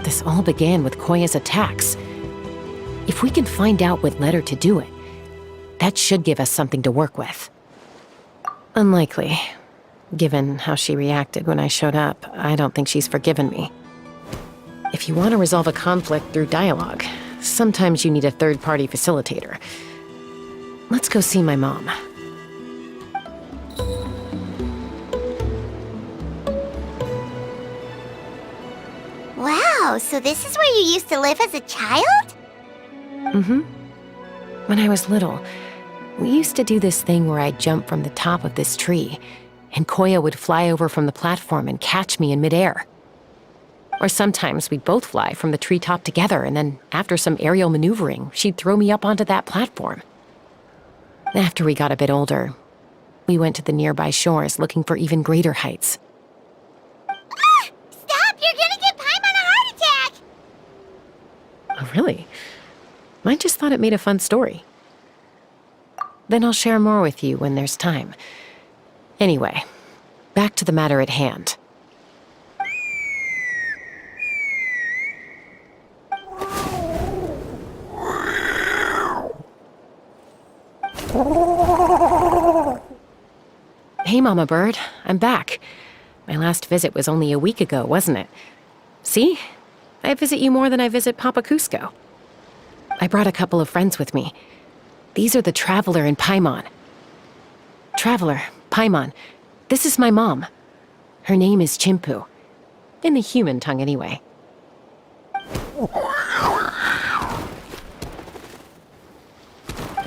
This all began with Koya's attacks. If we can find out what led her to do it, that should give us something to work with. Unlikely. Given how she reacted when I showed up, I don't think she's forgiven me. If you want to resolve a conflict through dialogue, sometimes you need a third-party facilitator. Let's go see my mom. Wow, so this is where you used to live as a child? Mm-hmm. When I was little, we used to do this thing where I'd jump from the top of this tree, and Koya would fly over from the platform and catch me in midair. Or sometimes we'd both fly from the treetop together, and then after some aerial maneuvering, she'd throw me up onto that platform. After we got a bit older, we went to the nearby shores looking for even greater heights. Ah! Stop! You're gonna get Paimon a heart attack! Oh, really? I just thought it made a fun story. Then I'll share more with you when there's time. Anyway, Back to the matter at hand. Hey, Mama Bird. I'm back. My last visit was only a week ago, wasn't it? See? I visit you more than I visit Papa Cusco. I brought a couple of friends with me. These are the Traveler and Paimon. Traveler, Paimon, this is my mom. Her name is Chimpu. In the human tongue, anyway.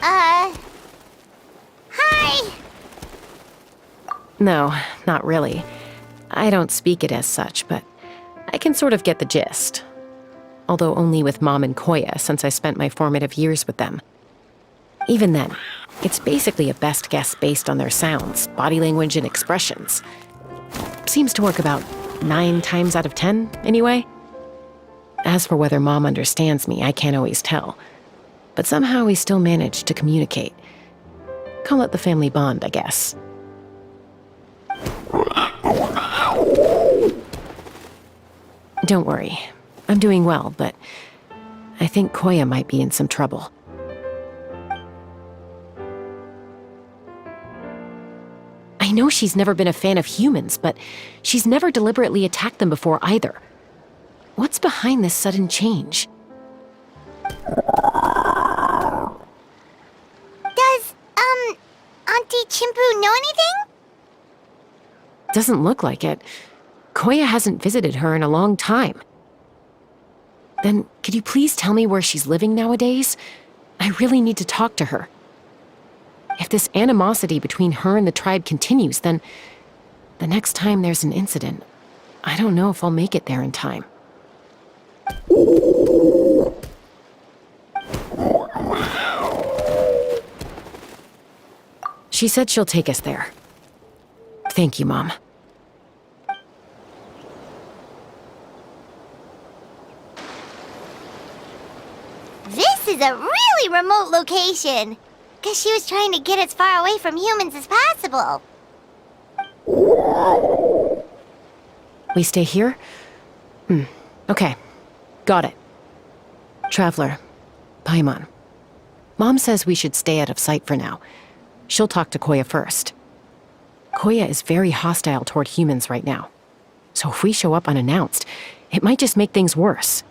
Hi! No, not really. I don't speak it as such, but I can sort of get the gist. Although only with Mom and Koya, since I spent my formative years with them. Even then, it's basically a best guess based on their sounds, body language, and expressions. Seems to work about 9 times out of 10, anyway. As for whether Mom understands me, I can't always tell. But somehow we still manage to communicate. Call it the family bond, I guess. Don't worry. I'm doing well, but I think Koya might be in some trouble. I know she's never been a fan of humans, but she's never deliberately attacked them before either. What's behind this sudden change? Does, Auntie Chimpu know anything? Doesn't look like it. Koya hasn't visited her in a long time. Then, could you please tell me where she's living nowadays? I really need to talk to her. If this animosity between her and the tribe continues, then the next time there's an incident, I don't know if I'll make it there in time. She said she'll take us there. Thank you, Mom. This is a really remote location. Guess she was trying to get as far away from humans as possible. We stay here? Okay. Got it. Traveler, Paimon. Mom says we should stay out of sight for now. She'll talk to Koya first. Koya is very hostile toward humans right now. So if we show up unannounced, it might just make things worse.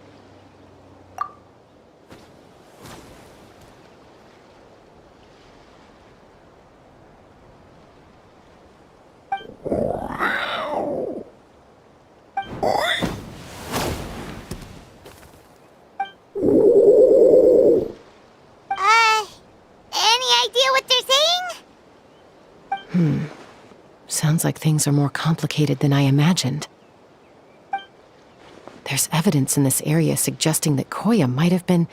Any idea what they're saying? Sounds like things are more complicated than I imagined. There's evidence in this area suggesting that Koya might have been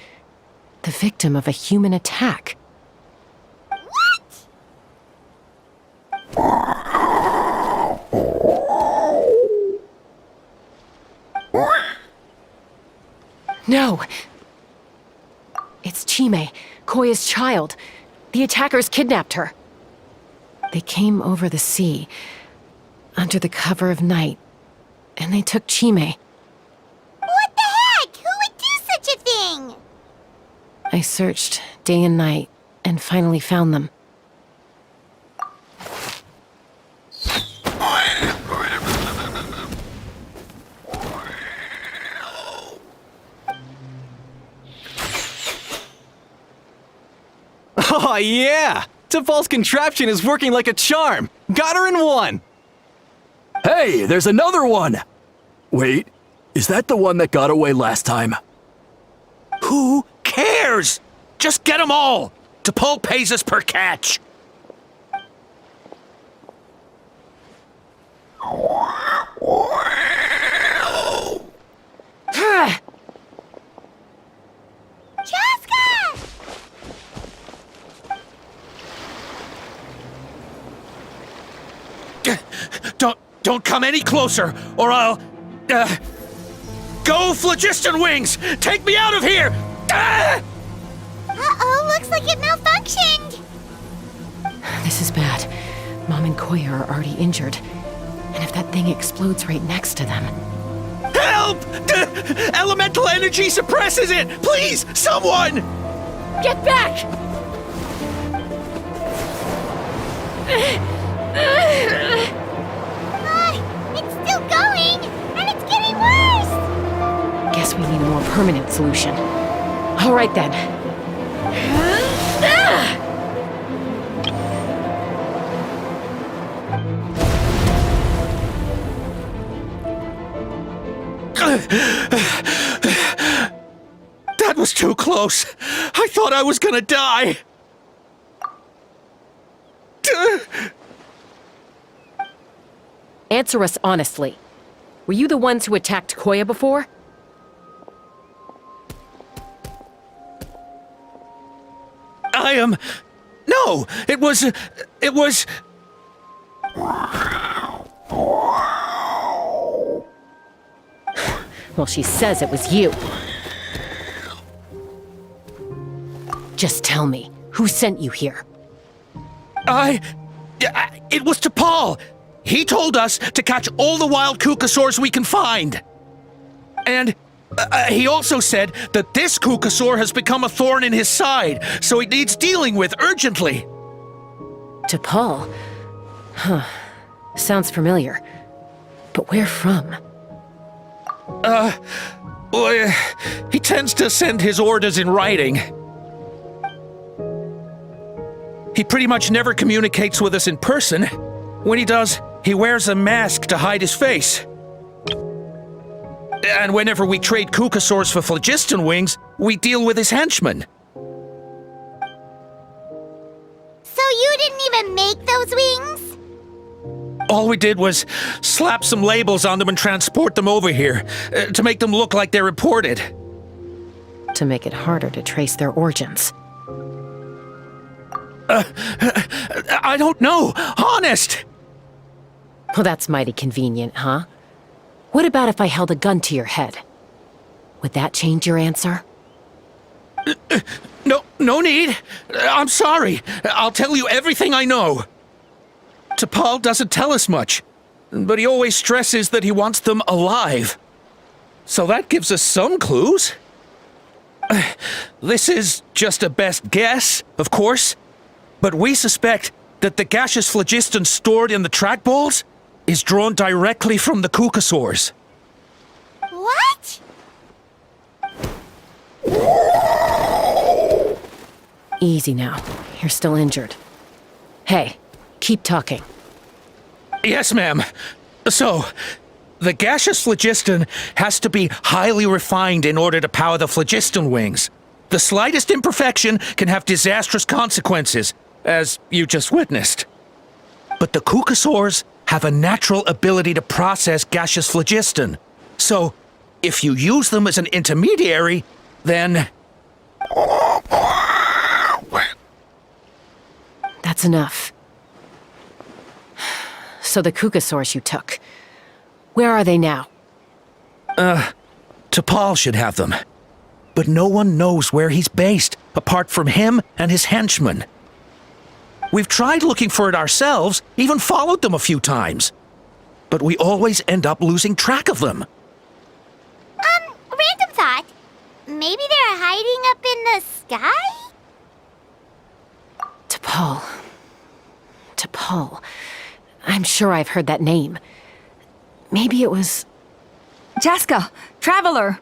the victim of a human attack. No! It's Chime, Koya's child. The attackers kidnapped her. They came over the sea, under the cover of night, and they took Chime. What the heck? Who would do such a thing? I searched day and night, and finally found them. Oh, yeah! Tafal's contraption is working like a charm! Got her in one! Hey, there's another one! Wait, is that the one that got away last time? Who cares? Just get them all! T'Pol pays us per catch! Chaska! Don't come any closer, or I'll... Go, Phlogiston Wings! Take me out of here! Uh-oh, looks like it malfunctioned. This is bad. Mom and Koya are already injured. And if that thing explodes right next to them... Help! The elemental energy suppresses it! Please, someone! Get back! It's still going, and it's getting worse! Guess we need a more permanent solution. All right then. That was too close. I thought I was gonna die. Answer us honestly. Were you the ones who attacked Koya before? I am... No, it was... Well, she says it was you. Just tell me, who sent you here? It was to Paul. He told us to catch all the wild Kukasaurs we can find. And he also said that this Kukasaur has become a thorn in his side, so it needs dealing with urgently. To Paul? Huh. Sounds familiar. But where from? Well, he tends to send his orders in writing. He pretty much never communicates with us in person. When he does, he wears a mask to hide his face. And whenever we trade Kukasaurs for phlogiston wings, we deal with his henchmen. So you didn't even make those wings? All we did was slap some labels on them and transport them over here, to make them look like they're imported. To make it harder to trace their origins. I don't know, honest! Well, that's mighty convenient, huh? What about if I held a gun to your head? Would that change your answer? No need. I'm sorry. I'll tell you everything I know. T'Pol doesn't tell us much, but he always stresses that he wants them alive. So that gives us some clues. This is just a best guess, of course, but we suspect that the gaseous phlogiston stored in the trackballs is drawn directly from the Kukasaurs. What? Easy now. You're still injured. Hey, keep talking. Yes, ma'am. So, the gaseous phlogiston has to be highly refined in order to power the phlogiston wings. The slightest imperfection can have disastrous consequences, as you just witnessed. But the Kukasaurs have a natural ability to process gaseous phlogiston. So, if you use them as an intermediary, then... That's enough. So the Kukasaurs you took, where are they now? T'Pol should have them. But no one knows where he's based, apart from him and his henchmen. We've tried looking for it ourselves, even followed them a few times. But we always end up losing track of them. Random thought. Maybe they're hiding up in the sky? T'Pol. T'Pol. I'm sure I've heard that name. Maybe it was... Jaska, Traveler!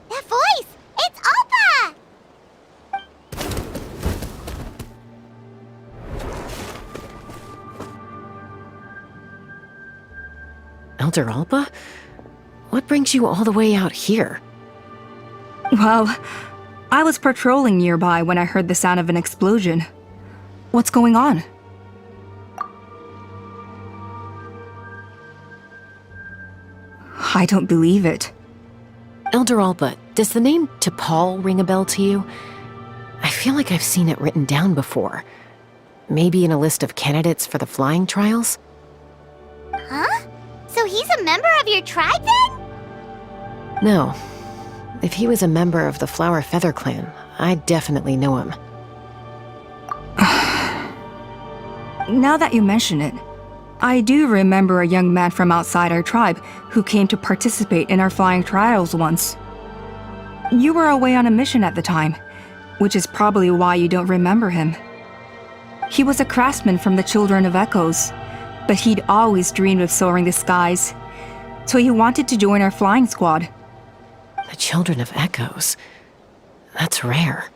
That voice! It's Alpa! Elder Alpa? What brings you all the way out here? Well, I was patrolling nearby when I heard the sound of an explosion. What's going on? I don't believe it. Elder Alpa, does the name T'Pol ring a bell to you? I feel like I've seen it written down before. Maybe in a list of candidates for the flying trials? Huh? So he's a member of your tribe then? No. If he was a member of the Flower Feather Clan, I'd definitely know him. Now that you mention it, I do remember a young man from outside our tribe who came to participate in our flying trials once. You were away on a mission at the time, which is probably why you don't remember him. He was a craftsman from the Children of Echoes, but he'd always dreamed of soaring the skies, so he wanted to join our flying squad. The Children of Echoes? That's rare.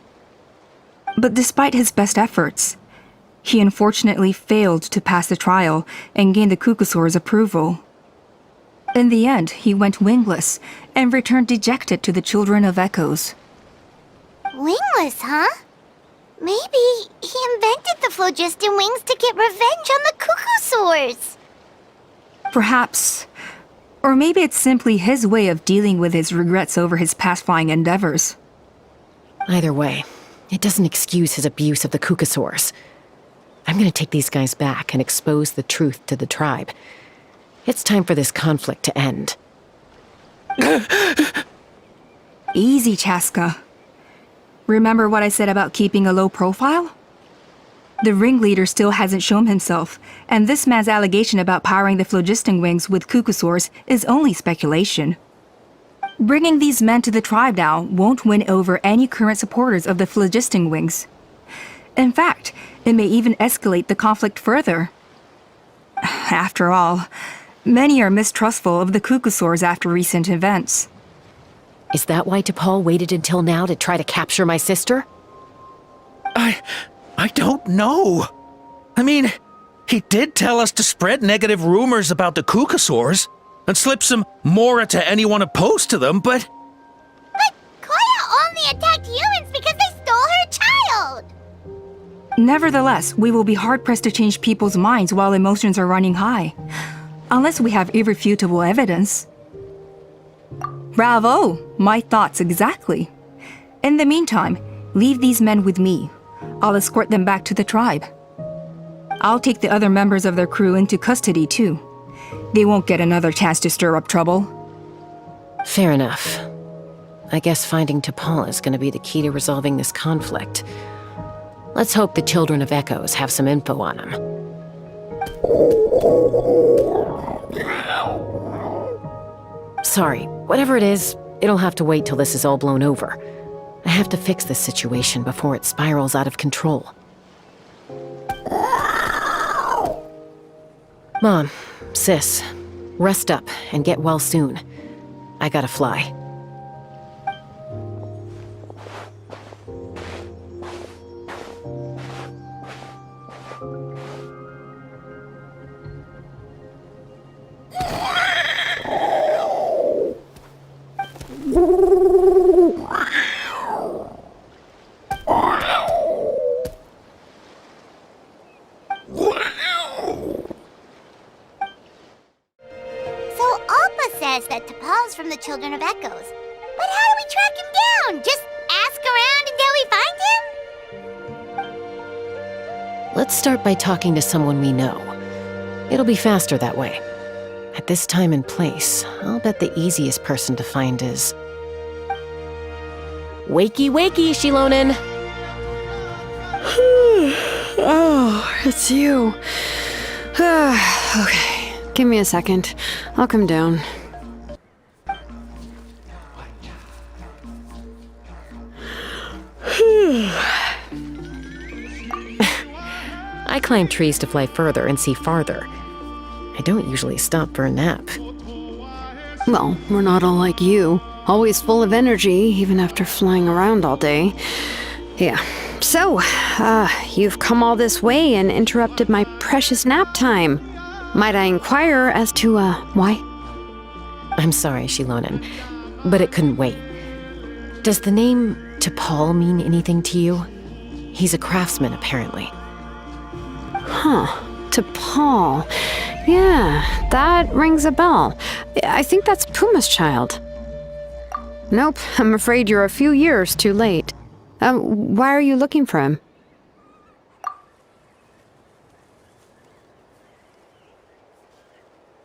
But despite his best efforts, he unfortunately failed to pass the trial and gain the Cuckoosaur's approval. In the end, he went wingless and returned dejected to the Children of Echoes. Wingless, huh? Maybe he invented the phlogiston wings to get revenge on the Cuckoosaurs. Perhaps. Or maybe it's simply his way of dealing with his regrets over his past flying endeavors. Either way, it doesn't excuse his abuse of the Cuckoosaurs. I'm gonna take these guys back and expose the truth to the tribe. It's time for this conflict to end. Easy, Chaska. Remember what I said about keeping a low profile? The ringleader still hasn't shown himself, and this man's allegation about powering the phlogiston wings with Cuckoosaurs is only speculation. Bringing these men to the tribe now won't win over any current supporters of the phlogiston wings. In fact, it may even escalate the conflict further. After all, many are mistrustful of the Cuckoosaurs after recent events. Is that why T'Pol waited until now to try to capture my sister? I don't know. I mean, he did tell us to spread negative rumors about the Cuckoosaurs and slip some Mora to anyone opposed to them, but... But Koya only attacked humans because they stole her child! Nevertheless, we will be hard-pressed to change people's minds while emotions are running high. Unless we have irrefutable evidence. Bravo! My thoughts exactly. In the meantime, leave these men with me. I'll escort them back to the tribe. I'll take the other members of their crew into custody too. They won't get another chance to stir up trouble. Fair enough. I guess finding T'Pol is gonna be the key to resolving this conflict. Let's hope the Children of Echoes have some info on him. Sorry, whatever it is, it'll have to wait till this is all blown over. I have to fix this situation before it spirals out of control. Mom, sis, rest up and get well soon. I gotta fly. That T'Pol's from the Children of Echoes. But how do we track him down? Just ask around until we find him? Let's start by talking to someone we know. It'll be faster that way. At this time and place, I'll bet the easiest person to find is... Wakey, wakey, Shilonen! Oh, it's you. Okay, give me a second. I'll come down. I climb trees to fly further and see farther. I don't usually stop for a nap. Well, we're not all like you. Always full of energy, even after flying around all day. Yeah. So, you've come all this way and interrupted my precious nap time. Might I inquire as to, why? I'm sorry, Shilonen, but it couldn't wait. Does the name T'Pol mean anything to you? He's a craftsman, apparently. Huh. T'Pol. Yeah, that rings a bell. I think that's Puma's child. Nope, I'm afraid you're a few years too late. Why are you looking for him?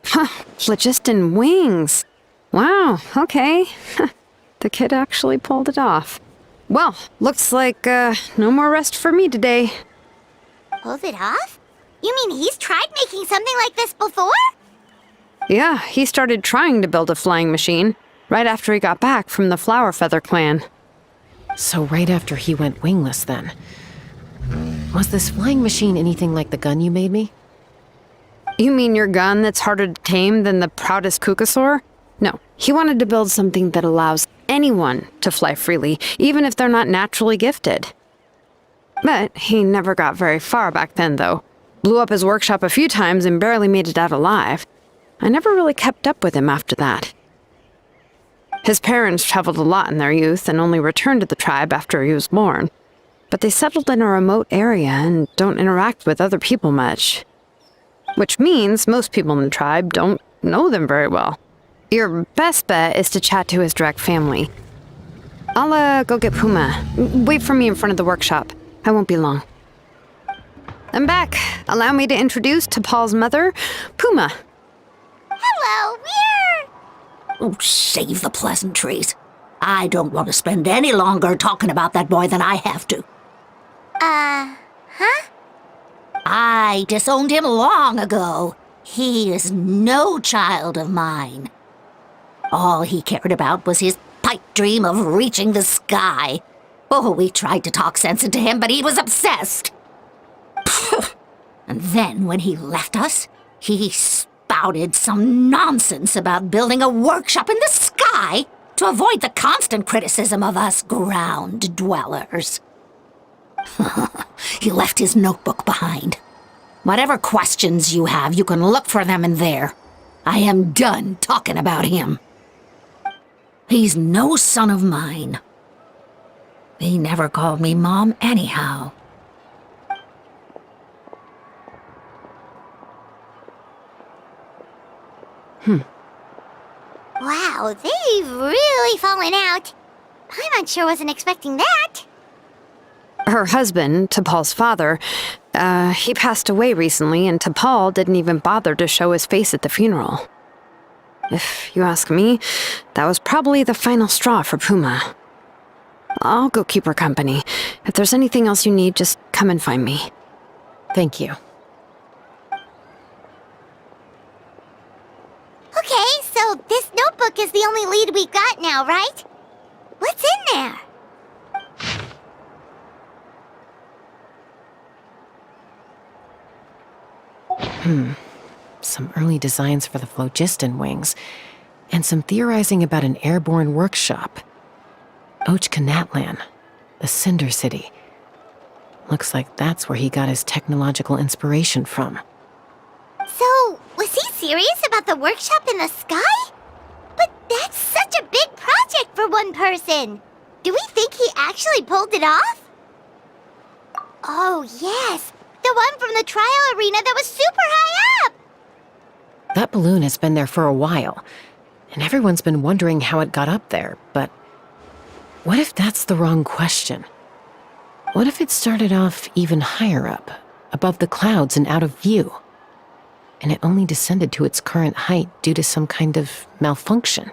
Huh, phlogiston wings. Wow, okay. the kid actually pulled it off. Well, looks like no more rest for me today. Pulled it off? You mean he's tried making something like this before? Yeah, he started trying to build a flying machine right after he got back from the Flower Feather clan. So right after he went wingless then. Was this flying machine anything like the gun you made me? You mean your gun that's harder to tame than the proudest Kukasaur? No, he wanted to build something that allows anyone to fly freely, even if they're not naturally gifted. But he never got very far back then, though. Blew up his workshop a few times and barely made it out alive. I never really kept up with him after that. His parents traveled a lot in their youth and only returned to the tribe after he was born. But they settled in a remote area and don't interact with other people much. Which means most people in the tribe don't know them very well. Your best bet is to chat to his direct family. I'll go get Puma. Wait for me in front of the workshop. I won't be long. I'm back. Allow me to introduce to Paul's mother, Puma. Hello, Oh, save the pleasantries. I don't want to spend any longer talking about that boy than I have to. huh? I disowned him long ago. He is no child of mine. All he cared about was his pipe dream of reaching the sky. Oh, we tried to talk sense into him, but he was obsessed. And then when he left us, he spouted some nonsense about building a workshop in the sky to avoid the constant criticism of us ground dwellers. He left his notebook behind. Whatever questions you have, you can look for them in there. I am done talking about him. He's no son of mine. He never called me Mom anyhow. Wow, they've really fallen out. Paimon sure wasn't expecting that. Her husband, T'Pol's father, he passed away recently, and T'Pol didn't even bother to show his face at the funeral. If you ask me, that was probably the final straw for Puma. I'll go keep her company. If there's anything else you need, just come and find me. Thank you. Okay, so this notebook is the only lead we've got now, right? What's in there? Some early designs for the phlogiston wings, and some theorizing about an airborne workshop. Ochkanatlan, the Cinder City. Looks like that's where he got his technological inspiration from. So, was he serious about the workshop in the sky? But that's such a big project for one person. Do we think he actually pulled it off? Oh, yes. The one from the trial arena that was super high up. That balloon has been there for a while, and everyone's been wondering how it got up there, but what if that's the wrong question? What if it started off even higher up, above the clouds and out of view, and it only descended to its current height due to some kind of malfunction?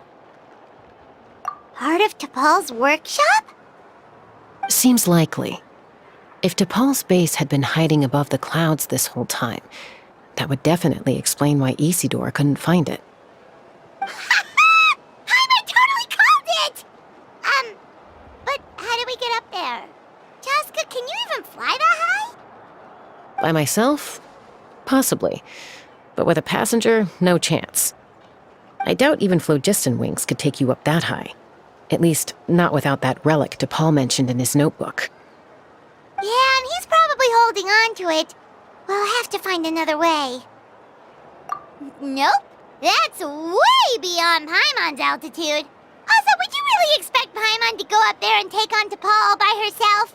Part of T'Pol's workshop? Seems likely. If T'Pol's base had been hiding above the clouds this whole time, that would definitely explain why Isidore couldn't find it. I totally called it! But how do we get up there? Chaska, can you even fly that high? By myself? Possibly. But with a passenger, no chance. I doubt even phlogiston wings could take you up that high. At least, not without that relic T'Pol mentioned in his notebook. Yeah, and he's probably holding on to it. We'll have to find another way. Nope. That's way beyond Paimon's altitude. Also, would you really expect Paimon to go up there and take on T'Pol all by herself?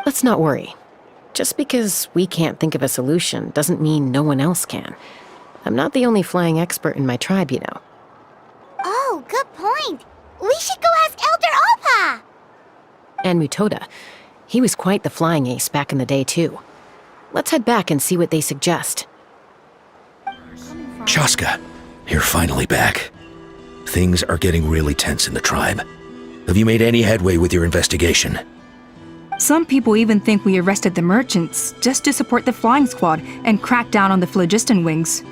Let's not worry. Just because we can't think of a solution doesn't mean no one else can. I'm not the only flying expert in my tribe, you know. Oh, good point. We should go ask Elder Alpa! And Mutoda. He was quite the flying ace back in the day, too. Let's head back and see what they suggest. Chaska, you're finally back. Things are getting really tense in the tribe. Have you made any headway with your investigation? Some people even think we arrested the merchants just to support the flying squad and crack down on the phlogiston wings.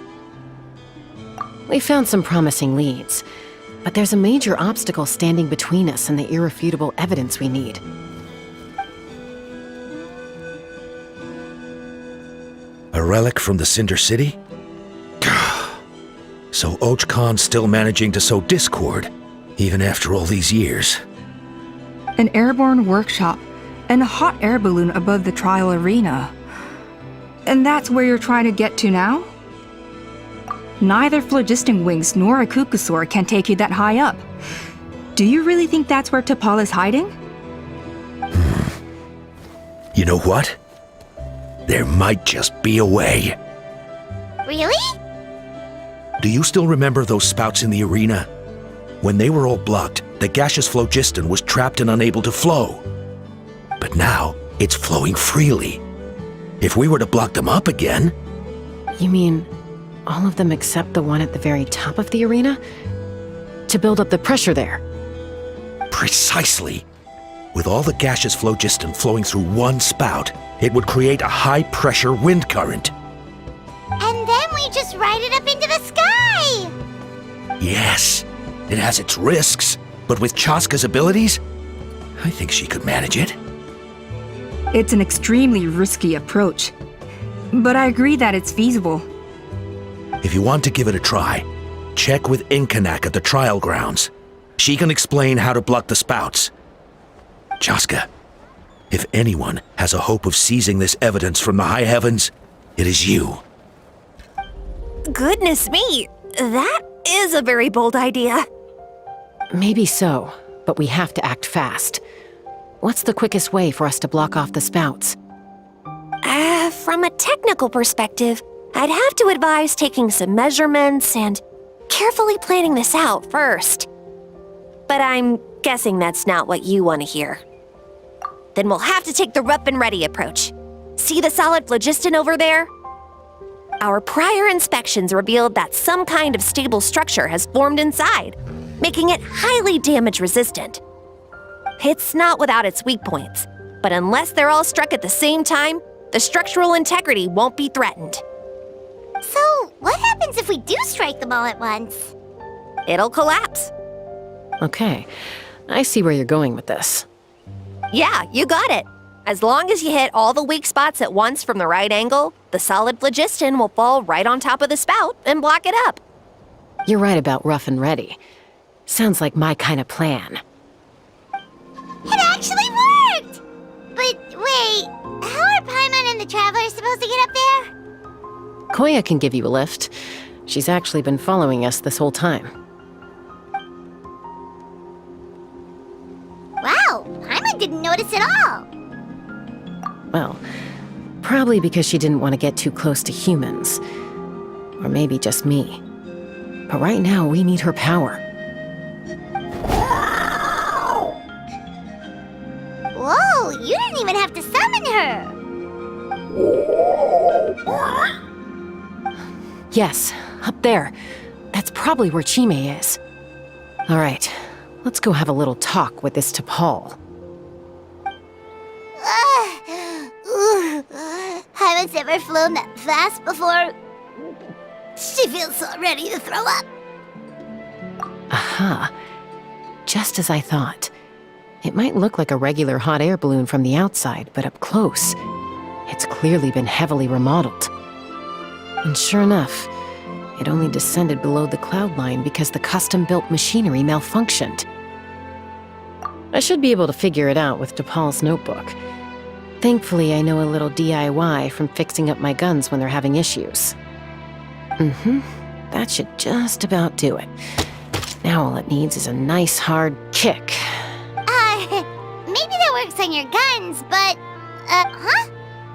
We found some promising leads, but there's a major obstacle standing between us and the irrefutable evidence we need. A relic from the Cinder City? So Och Khan's still managing to sow discord, even after all these years. An airborne workshop and a hot air balloon above the trial arena. And that's where you're trying to get to now? Neither phlogiston wings nor a Kukusaur can take you that high up. Do you really think that's where T'Pol is hiding? You know what? There might just be a way. Really? Do you still remember those spouts in the arena? When they were all blocked, the gaseous phlogiston was trapped and unable to flow. But now, it's flowing freely. If we were to block them up again... You mean all of them except the one at the very top of the arena? To build up the pressure there? Precisely. With all the gaseous phlogiston flowing through one spout, it would create a high-pressure wind current. And then we just ride it up into the sky! Yes, it has its risks, but with Chaska's abilities, I think she could manage it. It's an extremely risky approach, but I agree that it's feasible. If you want to give it a try, check with Inkanak at the trial grounds. She can explain how to block the spouts. Chaska, if anyone has a hope of seizing this evidence from the high heavens, it is you. Goodness me, that is a very bold idea. Maybe so, but we have to act fast. What's the quickest way for us to block off the spouts? From a technical perspective, I'd have to advise taking some measurements and carefully planning this out first. But I'm guessing that's not what you want to hear. Then we'll have to take the rough and ready approach. See the solid phlogiston over there? Our prior inspections revealed that some kind of stable structure has formed inside, making it highly damage resistant. It's not without its weak points, but unless they're all struck at the same time, the structural integrity won't be threatened. So, what happens if we do strike them all at once? It'll collapse. Okay, I see where you're going with this. Yeah, you got it. As long as you hit all the weak spots at once from the right angle, the solid phlogiston will fall right on top of the spout and block it up. You're right about rough and ready. Sounds like my kind of plan. It actually worked! But wait, how are Paimon and the Traveler supposed to get up there? Koya can give you a lift. She's actually been following us this whole time. Wow, Paimon didn't notice at all. Well, probably because she didn't want to get too close to humans. Or maybe just me. But right now, we need her power. Whoa, you didn't even have to summon her! Yes, up there. That's probably where Chime is. All right, let's go have a little talk with this T'Pol. Haven't ever flown that fast before. She feels so ready to throw up. Aha. Just as I thought. It might look like a regular hot air balloon from the outside, but up close, it's clearly been heavily remodeled. And sure enough, it only descended below the cloud line because the custom-built machinery malfunctioned. I should be able to figure it out with T'Pol's notebook. Thankfully, I know a little DIY from fixing up my guns when they're having issues. That should just about do it. Now all it needs is a nice hard kick. Maybe that works on your guns, but, huh?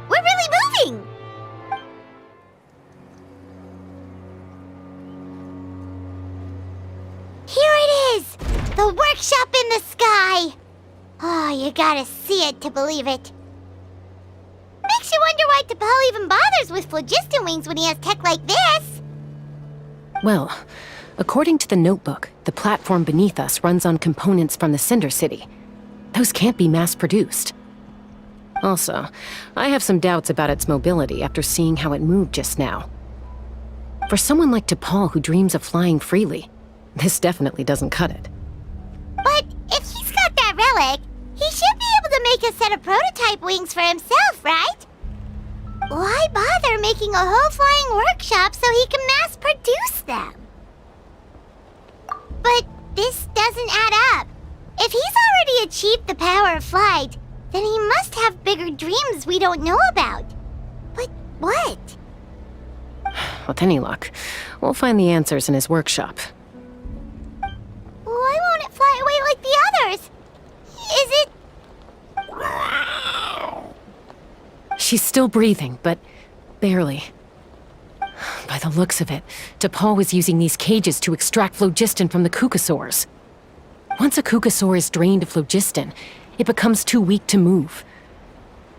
We're really moving! Here it is! The workshop in the sky! Oh, you gotta see it to believe it. Makes you wonder why T'Pol even bothers with phlogiston wings when he has tech like this. Well, According to the notebook, the platform beneath us runs on components from the Cinder City. Those can't be mass-produced. Also, I have some doubts about its mobility after seeing how it moved just now. For someone like T'Pol who dreams of flying freely, this definitely doesn't cut it. But if he's got that relic, he should be able to make a set of prototype wings for himself, right? Why bother making a whole flying workshop so he can mass produce them? But this doesn't add up. If he's already achieved the power of flight, then he must have bigger dreams we don't know about. But what? With any luck, we'll find the answers in his workshop. Why won't it fly away like the others? Is it... She's still breathing, but barely. By the looks of it, T'Pol was using these cages to extract phlogiston from the Kukasaurs. Once a Kukasaur is drained of phlogiston, it becomes too weak to move.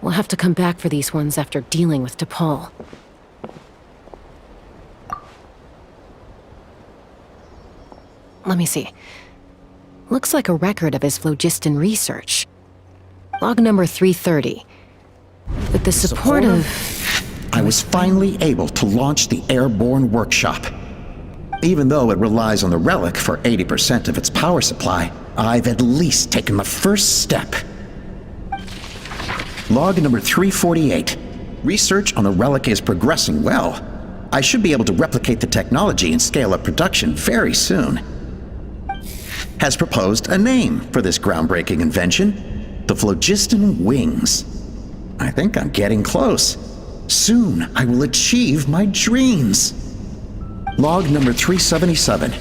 We'll have to come back for these ones after dealing with T'Pol. Let me see. Looks like a record of his phlogiston research. Log number 330. With the support of... I was finally able to launch the airborne workshop. Even though it relies on the relic for 80% of its power supply, I've at least taken the first step. Log number 348. Research on the relic is progressing well. I should be able to replicate the technology and scale up production very soon. Has proposed a name for this groundbreaking invention: the phlogiston wings. I think I'm getting close. Soon I will achieve my dreams. Log number 377.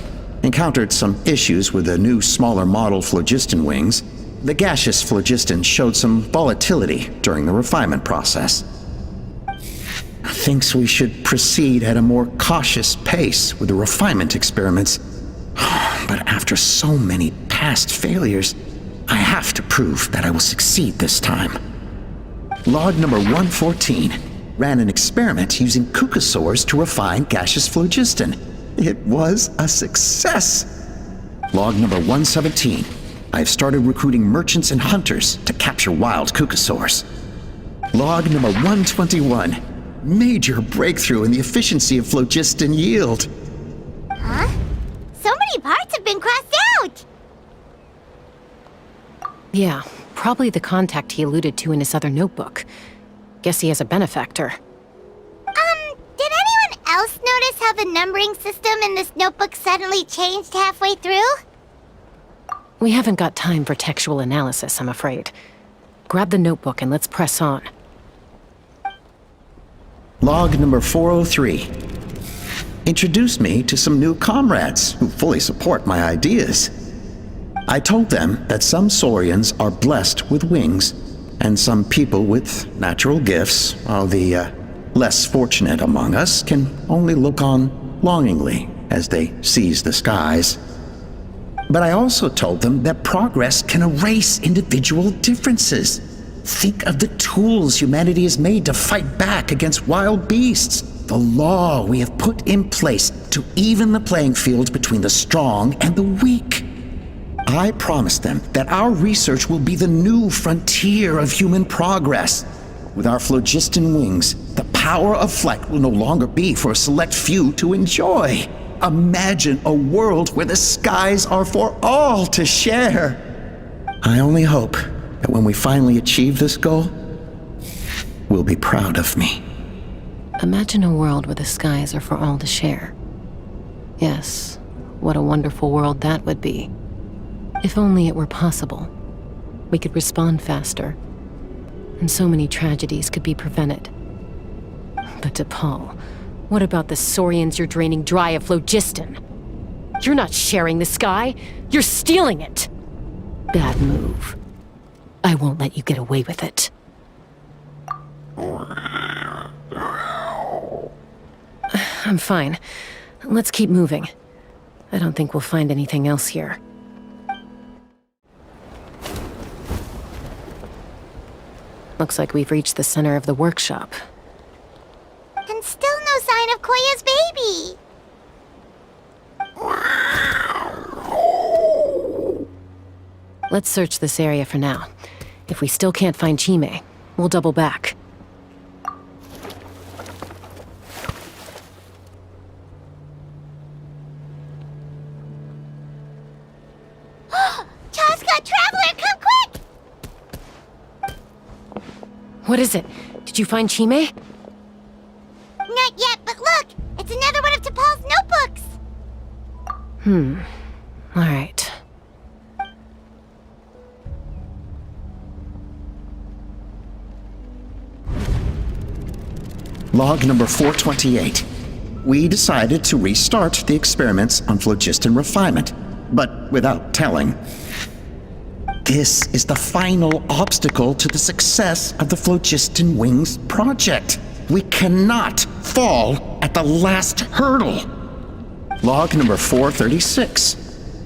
Encountered some issues with the new smaller model phlogiston wings. The gaseous phlogiston showed some volatility during the refinement process. Thinks we should proceed at a more cautious pace with the refinement experiments. But after so many past failures, I have to prove that I will succeed this time. Log number 114. Ran an experiment using Kukasaurs to refine gaseous phlogiston. It was a success. Log number 117. I've started recruiting merchants and hunters to capture wild Kukasaurs. Log number 121. Major breakthrough in the efficiency of phlogiston yield. Huh? So many parts have been crossed out! Yeah, probably the contact he alluded to in his other notebook. Guess he has a benefactor. Did anyone else notice how the numbering system in this notebook suddenly changed halfway through? We haven't got time for textual analysis, I'm afraid. Grab the notebook and let's press on. Log number 403. Introduced me to some new comrades who fully support my ideas. I told them that some Saurians are blessed with wings, and some people with natural gifts, while the less fortunate among us can only look on longingly as they seize the skies. But I also told them that progress can erase individual differences. Think of the tools humanity has made to fight back against wild beasts, the law we have put in place to even the playing field between the strong and the weak. I promised them that our research will be the new frontier of human progress. With our phlogiston wings, the power of flight will no longer be for a select few to enjoy. Imagine a world where the skies are for all to share. I only hope that when we finally achieve this goal, we'll be proud of me. Imagine a world where the skies are for all to share. Yes, what a wonderful world that would be. If only it were possible, we could respond faster, and so many tragedies could be prevented. But T'Pol, what about the Saurians you're draining dry of phlogiston? You're not sharing the sky, you're stealing it! Bad move. I won't let you get away with it. I'm fine. Let's keep moving. I don't think we'll find anything else here. Looks like we've reached the center of the workshop. And still no sign of Koya's baby! Let's search this area for now. If we still can't find Chime, we'll double back. Chaska, Traveler, come quick! What is it? Did you find Chime? Not yet, but look! It's another one of T'Pol's notebooks! Alright. Log number 428. We decided to restart the experiments on phlogiston refinement, but without telling. This is the final obstacle to the success of the Phlogiston Wings project. We cannot fall at the last hurdle. Log number 436.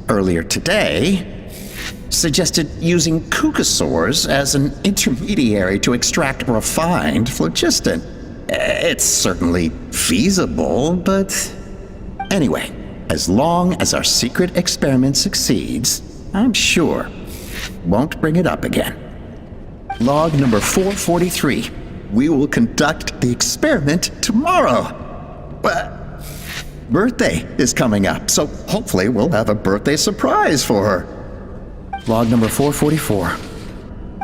Earlier today, suggested using cucosaurs as an intermediary to extract refined phlogiston. It's certainly feasible, but anyway, as long as our secret experiment succeeds, I'm sure won't bring it up again. Log number 443. We will conduct the experiment tomorrow. Birthday is coming up, so hopefully we'll have a birthday surprise for her. Log number 444.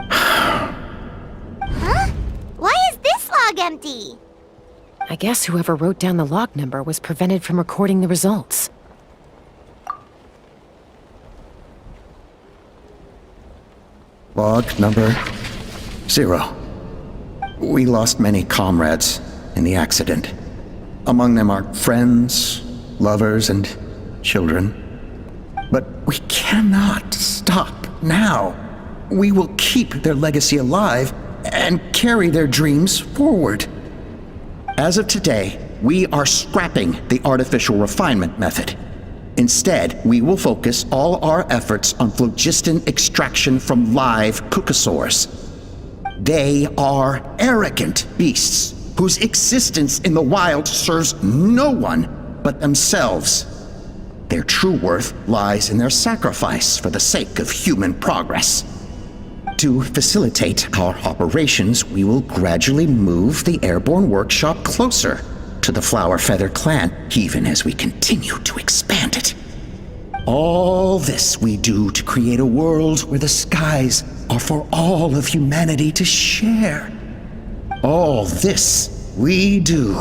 Huh? Why is this log empty? I guess whoever wrote down the log number was prevented from recording the results. Log number 0. We lost many comrades in the accident. Among them are friends, lovers, and children. But we cannot stop now. We will keep their legacy alive and carry their dreams forward. As of today, we are scrapping the artificial refinement method. Instead, we will focus all our efforts on phlogiston extraction from live cucosaurs. They are arrogant beasts whose existence in the wild serves no one but themselves. Their true worth lies in their sacrifice for the sake of human progress. To facilitate our operations, we will gradually move the airborne workshop closer to the Flower Feather clan, even as we continue to expand it. All this we do to create a world where the skies are for all of humanity to share. All this we do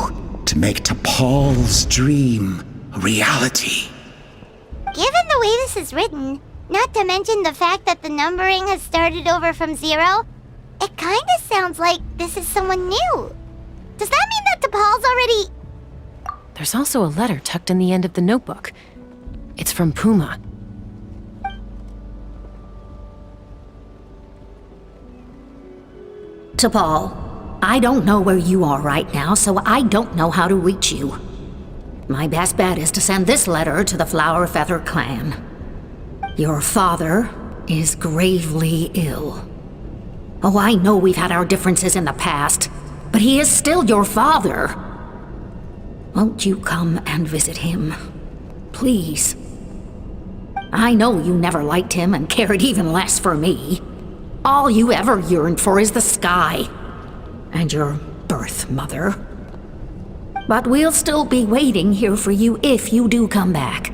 to make T'Pol's dream a reality. Given the way this is written, not to mention the fact that the numbering has started over from 0, it kinda sounds like this is someone new. Does that mean that T'Pol's already... There's also a letter tucked in the end of the notebook. It's from Puma. T'Pol, I don't know where you are right now, so I don't know how to reach you. My best bet is to send this letter to the Flower Feather clan. Your father is gravely ill. Oh, I know we've had our differences in the past, but he is still your father. Won't you come and visit him? Please. I know you never liked him and cared even less for me. All you ever yearned for is the sky. And your birth mother. But we'll still be waiting here for you if you do come back.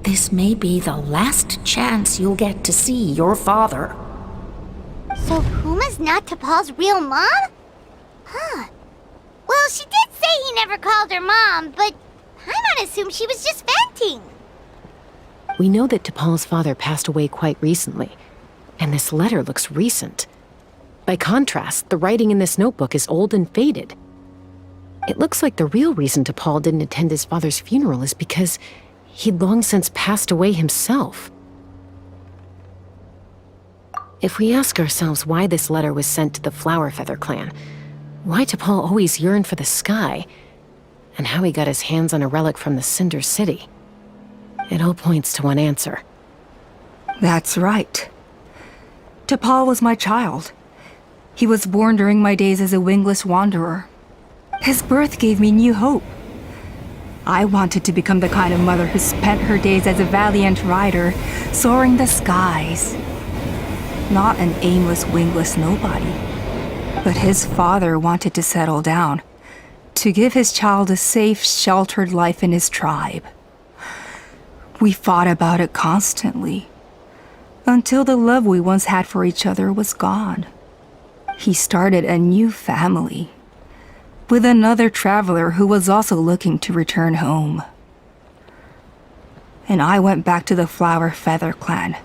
This may be the last chance you'll get to see your father. So Puma's not T'Pol's real mom? Huh. Well, she did say he never called her mom, but I'm gonna assume she was just venting. We know that T'Pol's father passed away quite recently, and this letter looks recent. By contrast, the writing in this notebook is old and faded. It looks like the real reason T'Pol didn't attend his father's funeral is because he'd long since passed away himself. If we ask ourselves why this letter was sent to the Flower Feather clan, why T'Pol always yearned for the sky, and how he got his hands on a relic from the Cinder City, it all points to one answer. That's right. T'Pol was my child. He was born during my days as a wingless wanderer. His birth gave me new hope. I wanted to become the kind of mother who spent her days as a valiant rider, soaring the skies. Not an aimless, wingless nobody. But his father wanted to settle down, to give his child a safe, sheltered life in his tribe. We fought about it constantly, until the love we once had for each other was gone. He started a new family, with another traveler who was also looking to return home. And I went back to the Flower Feather clan,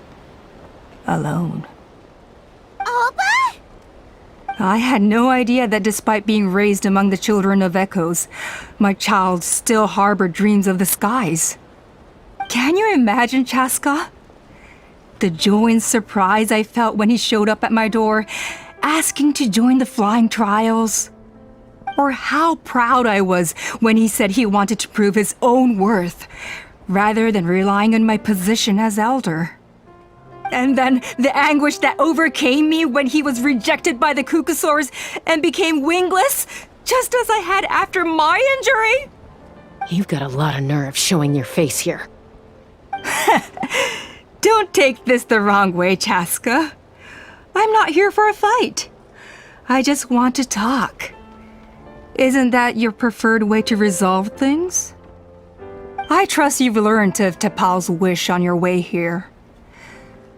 alone. Alpa? I had no idea that despite being raised among the children of echoes, my child still harbored dreams of the skies. Can you imagine, Chaska? The joy and surprise I felt when he showed up at my door, asking to join the flying trials. Or how proud I was when he said he wanted to prove his own worth, rather than relying on my position as elder. And then the anguish that overcame me when he was rejected by the Cucusaurs and became wingless, just as I had after my injury. You've got a lot of nerve showing your face here. Don't take this the wrong way, Chaska. I'm not here for a fight. I just want to talk. Isn't that your preferred way to resolve things? I trust you've learned of T'Pol's wish on your way here.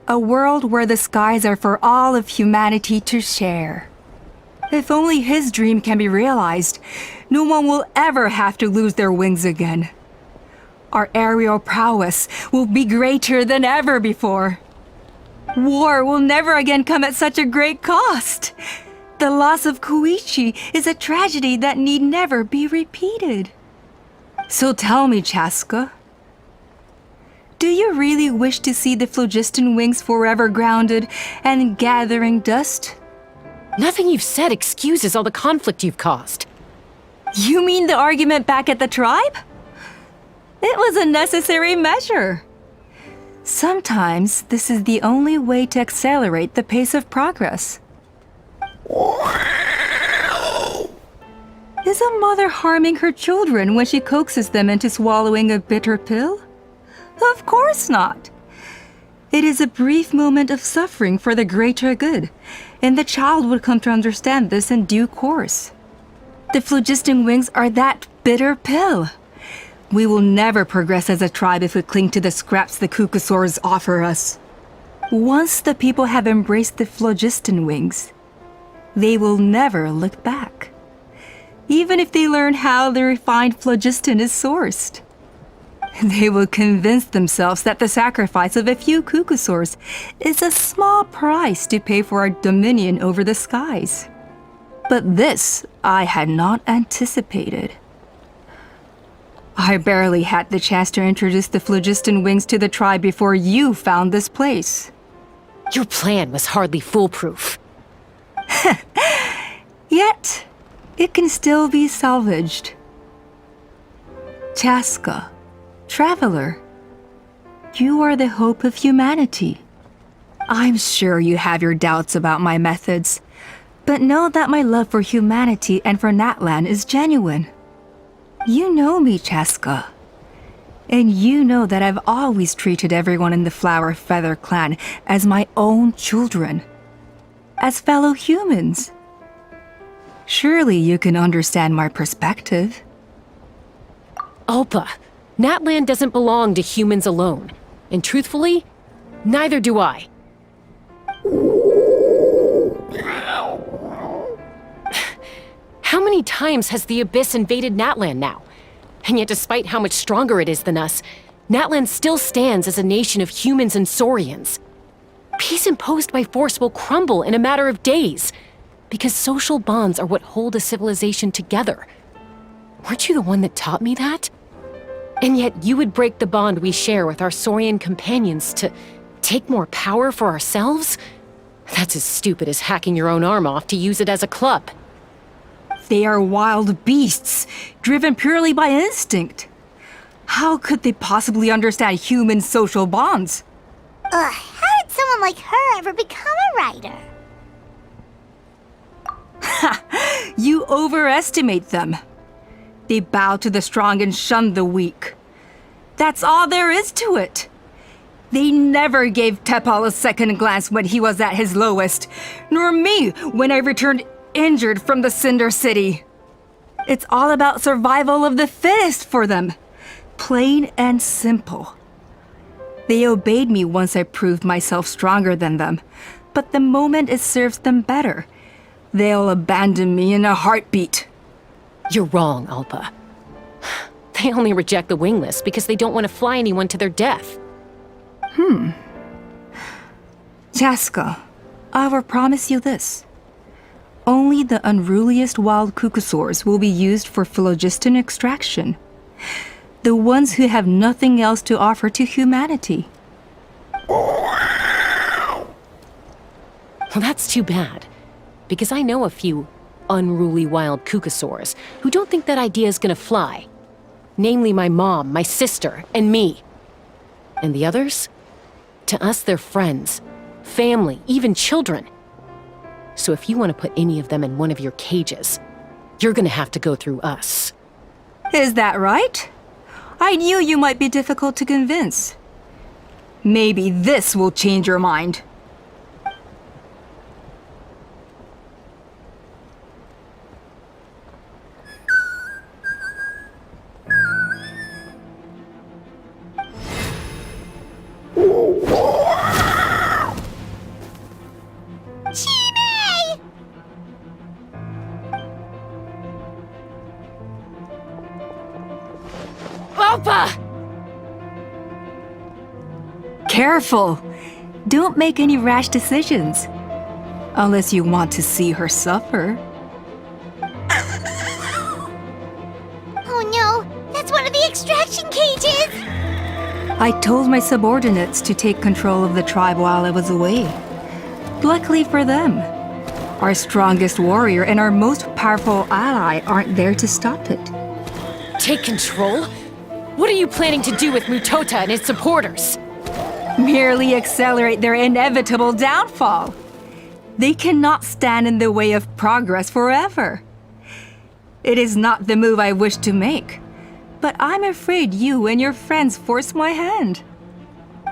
A world where the skies are for all of humanity to share. If only his dream can be realized, no one will ever have to lose their wings again. Our aerial prowess will be greater than ever before. War will never again come at such a great cost. The loss of Koichi is a tragedy that need never be repeated. So tell me, Chaska, do you really wish to see the phlogiston wings forever grounded and gathering dust? Nothing you've said excuses all the conflict you've caused. You mean the argument back at the tribe? It was a necessary measure. Sometimes this is the only way to accelerate the pace of progress. Is a mother harming her children when she coaxes them into swallowing a bitter pill? Of course not. It is a brief moment of suffering for the greater good, and the child would come to understand this in due course. The phlogiston wings are that bitter pill. We will never progress as a tribe if we cling to the scraps the Cucusaurs offer us. Once the people have embraced the phlogiston wings, they will never look back. Even if they learn how the refined phlogiston is sourced. They will convince themselves that the sacrifice of a few Cucusaurs is a small price to pay for our dominion over the skies. But this I had not anticipated. I barely had the chance to introduce the phlogiston wings to the tribe before you found this place. Your plan was hardly foolproof. Yet, it can still be salvaged. Chaska, traveler, you are the hope of humanity. I'm sure you have your doubts about my methods, but know that my love for humanity and for Natlan is genuine. You know me, Chaska. And you know that I've always treated everyone in the Flower Feather clan as my own children. As fellow humans. Surely you can understand my perspective. Alpa, Natlan doesn't belong to humans alone. And truthfully, neither do I. How many times has the Abyss invaded Natlan now? And yet despite how much stronger it is than us, Natlan still stands as a nation of humans and Saurians. Peace imposed by force will crumble in a matter of days, because social bonds are what hold a civilization together. Weren't you the one that taught me that? And yet you would break the bond we share with our Saurian companions to take more power for ourselves? That's as stupid as hacking your own arm off to use it as a club. They are wild beasts, driven purely by instinct. How could they possibly understand human social bonds? How did someone like her ever become a writer? You overestimate them. They bow to the strong and shun the weak. That's all there is to it. They never gave Tepal a second glance when he was at his lowest, nor me when I returned injured from the Cinder City. It's all about survival of the fittest for them. Plain and simple. They obeyed me once I proved myself stronger than them, but the moment it serves them better, they'll abandon me in a heartbeat. You're wrong, Alpa. They only reject the wingless because they don't want to fly anyone to their death. Chaska, I will promise you this. Only the unruliest wild cuckosaurs will be used for phlogiston extraction. The ones who have nothing else to offer to humanity. Well, that's too bad, because I know a few unruly wild cuckosaurs who don't think that idea is gonna fly. Namely my mom, my sister, and me. And the others? To us, they're friends, family, even children. So if you want to put any of them in one of your cages, you're gonna have to go through us. Is that right? I knew you might be difficult to convince. Maybe this will change your mind. Chime! Alpa! Careful! Don't make any rash decisions. Unless you want to see her suffer. Oh no, that's one of the extraction cages! I told my subordinates to take control of the tribe while I was away. Luckily for them, our strongest warrior and our most powerful ally aren't there to stop it. Take control? What are you planning to do with Mutota and his supporters? Merely accelerate their inevitable downfall. They cannot stand in the way of progress forever. It is not the move I wish to make, but I'm afraid you and your friends force my hand.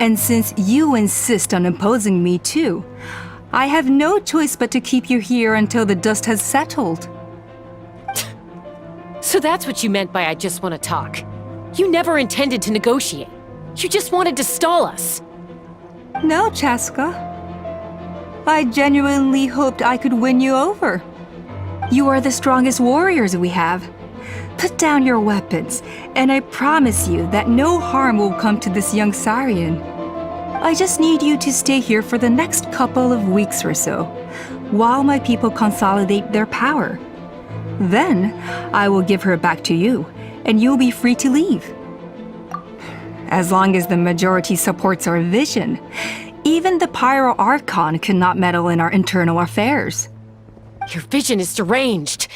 And since you insist on imposing me too, I have no choice but to keep you here until the dust has settled. So that's what you meant by I just want to talk. You never intended to negotiate. You just wanted to stall us. No, Chaska. I genuinely hoped I could win you over. You are the strongest warriors we have. Put down your weapons, and I promise you that no harm will come to this young Sarian. I just need you to stay here for the next couple of weeks or so, while my people consolidate their power. Then, I will give her back to you, and you'll be free to leave. As long as the majority supports our vision, even the Pyro Archon cannot meddle in our internal affairs. Your vision is deranged,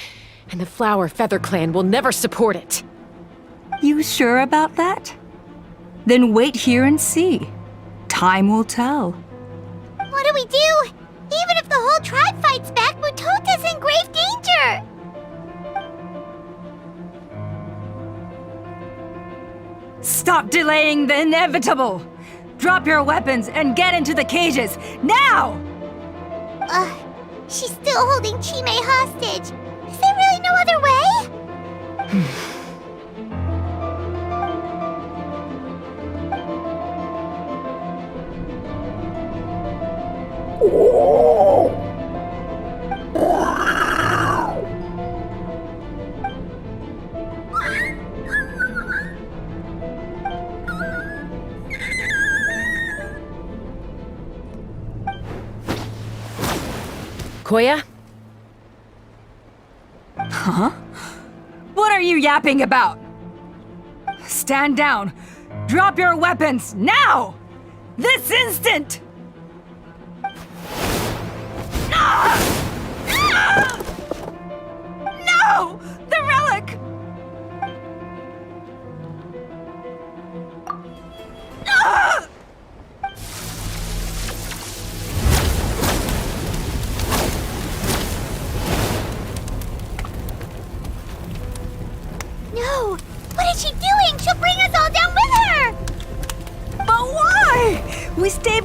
and the Flower Feather Clan will never support it. You sure about that? Then wait here and see. Time will tell. What do we do? Even if the whole tribe fights back, Mutota's in grave danger! Stop delaying the inevitable! Drop your weapons and get into the cages, now! She's still holding Chime hostage. Is there really no other way? Koya? Huh? What are you yapping about? Stand down! Drop your weapons, now! This instant! No! The relic!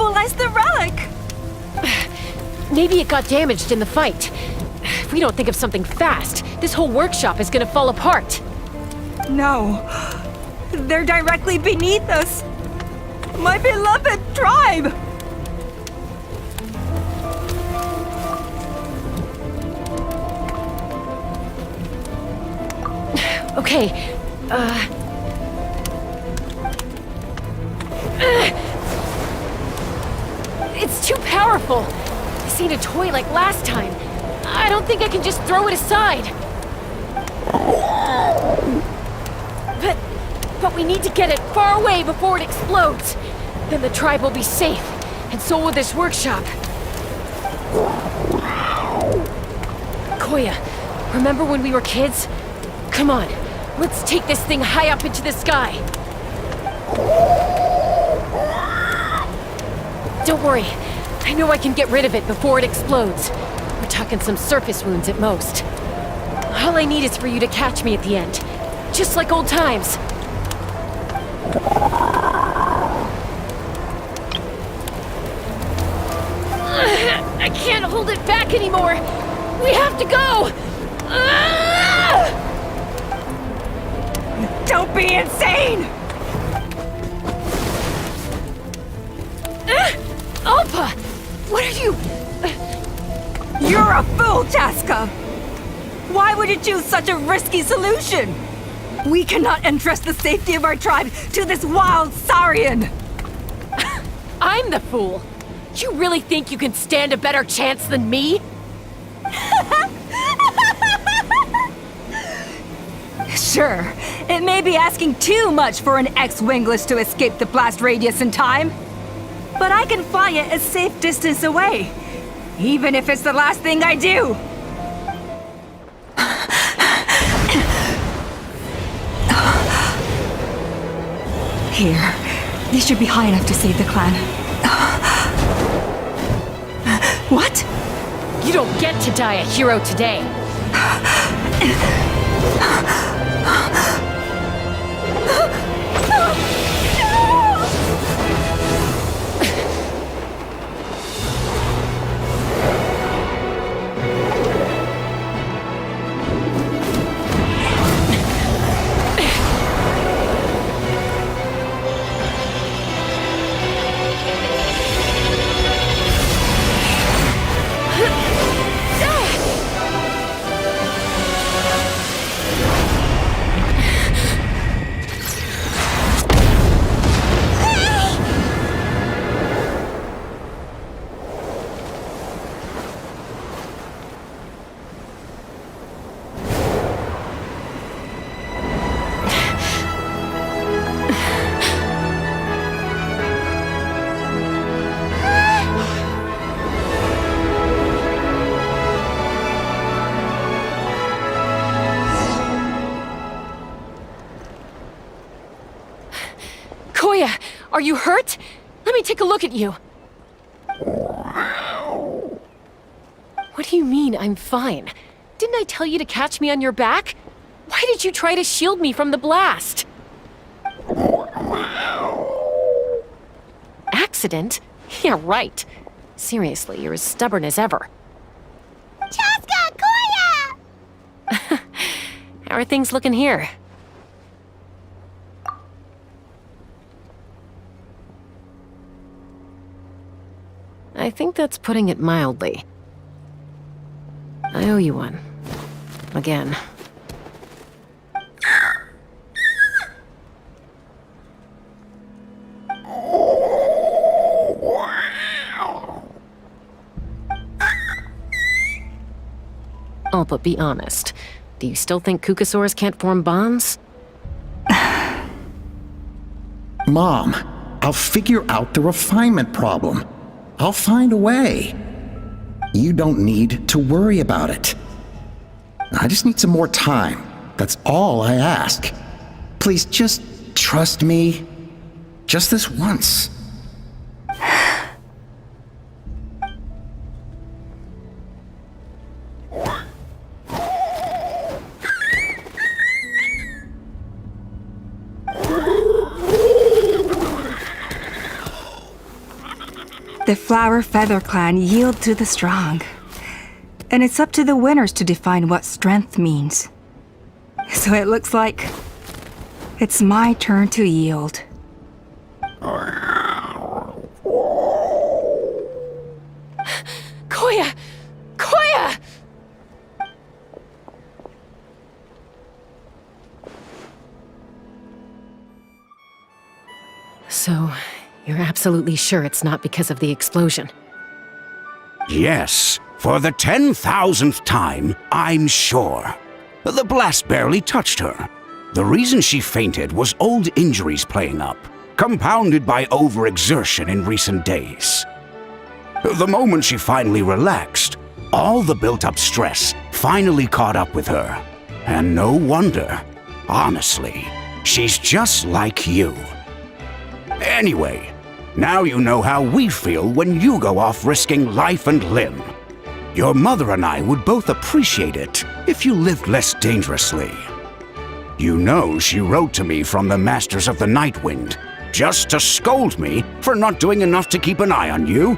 stabilize the relic! Maybe it got damaged in the fight. If we don't think of something fast, this whole workshop is gonna fall apart. No. They're directly beneath us. My beloved tribe! Okay, it's too powerful. This ain't a toy like last time. I don't think I can just throw it aside. But we need to get it far away before it explodes. Then the tribe will be safe, and so will this workshop. Koya, remember when we were kids? Come on, let's take this thing high up into the sky. Don't worry, I know I can get rid of it before it explodes. We're talking some surface wounds at most. All I need is for you to catch me at the end, just like old times. I can't hold it back anymore. We have to go. Don't be insane! Alpa! What are you... You're a fool, Chaska! Why would you choose such a risky solution? We cannot entrust the safety of our tribe to this wild Saurian! I'm the fool. You really think you can stand a better chance than me? Sure, it may be asking too much for an ex-wingless to escape the blast radius in time. But I can fly it a safe distance away, even if it's the last thing I do. Here, these should be high enough to save the clan. What? You don't get to die a hero today. Koya, are you hurt? Let me take a look at you. What do you mean, I'm fine? Didn't I tell you to catch me on your back? Why did you try to shield me from the blast? Accident? Yeah, right. Seriously, you're as stubborn as ever. Chaska! Koya! How are things looking here? I think that's putting it mildly. I owe you one. Again. Oh, but be honest. Do you still think Kukasaurs can't form bonds? Mom, I'll figure out the refinement problem. I'll find a way. You don't need to worry about it. I just need some more time. That's all I ask. Please just trust me. Just this once. The Flower Feather Clan yield to the strong. And it's up to the winners to define what strength means. So it looks like it's my turn to yield. Koya! Koya! So, you're absolutely sure it's not because of the explosion? Yes, for the 10,000th time, I'm sure. The blast barely touched her. The reason she fainted was old injuries playing up, compounded by overexertion in recent days. The moment she finally relaxed, all the built-up stress finally caught up with her. And no wonder. Honestly, she's just like you. Anyway, now you know how we feel when you go off risking life and limb. Your mother and I would both appreciate it if you lived less dangerously. You know she wrote to me from the Masters of the Nightwind, just to scold me for not doing enough to keep an eye on you.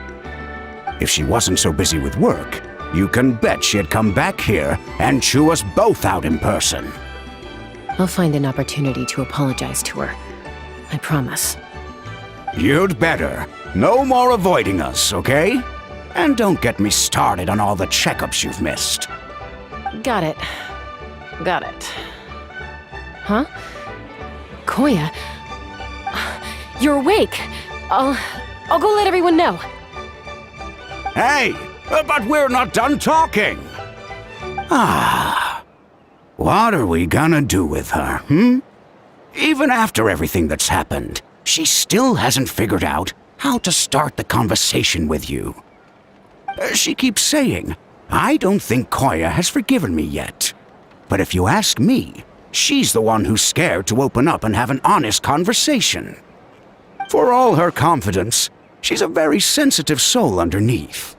If she wasn't so busy with work, you can bet she'd come back here and chew us both out in person. I'll find an opportunity to apologize to her. I promise. You'd better. No more avoiding us, okay? And don't get me started on all the checkups you've missed. Got it. Got it. Huh? Koya? You're awake. I'll go let everyone know. Hey, but we're not done talking. What are we gonna do with her, Even after everything that's happened, she still hasn't figured out how to start the conversation with you. She keeps saying, I don't think Koya has forgiven me yet. But if you ask me, she's the one who's scared to open up and have an honest conversation. For all her confidence, she's a very sensitive soul underneath.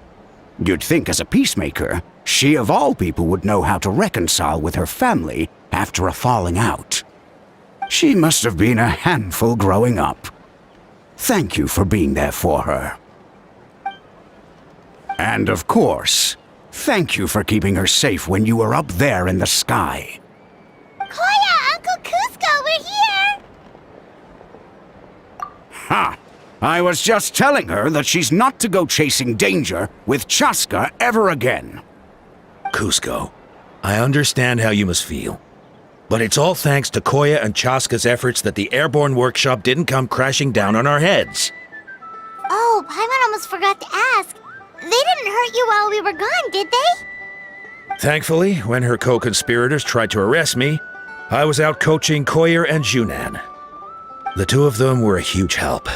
You'd think as a peacemaker, she of all people would know how to reconcile with her family after a falling out. She must have been a handful growing up. Thank you for being there for her. And of course, thank you for keeping her safe when you were up there in the sky. Koya, Uncle Cusco, we're here! Ha! I was just telling her that she's not to go chasing danger with Chaska ever again. Cusco, I understand how you must feel. But it's all thanks to Koya and Chaska's efforts that the airborne workshop didn't come crashing down on our heads. Oh, Paimon almost forgot to ask. They didn't hurt you while we were gone, did they? Thankfully, when her co-conspirators tried to arrest me, I was out coaching Koya and Junan. The two of them were a huge help.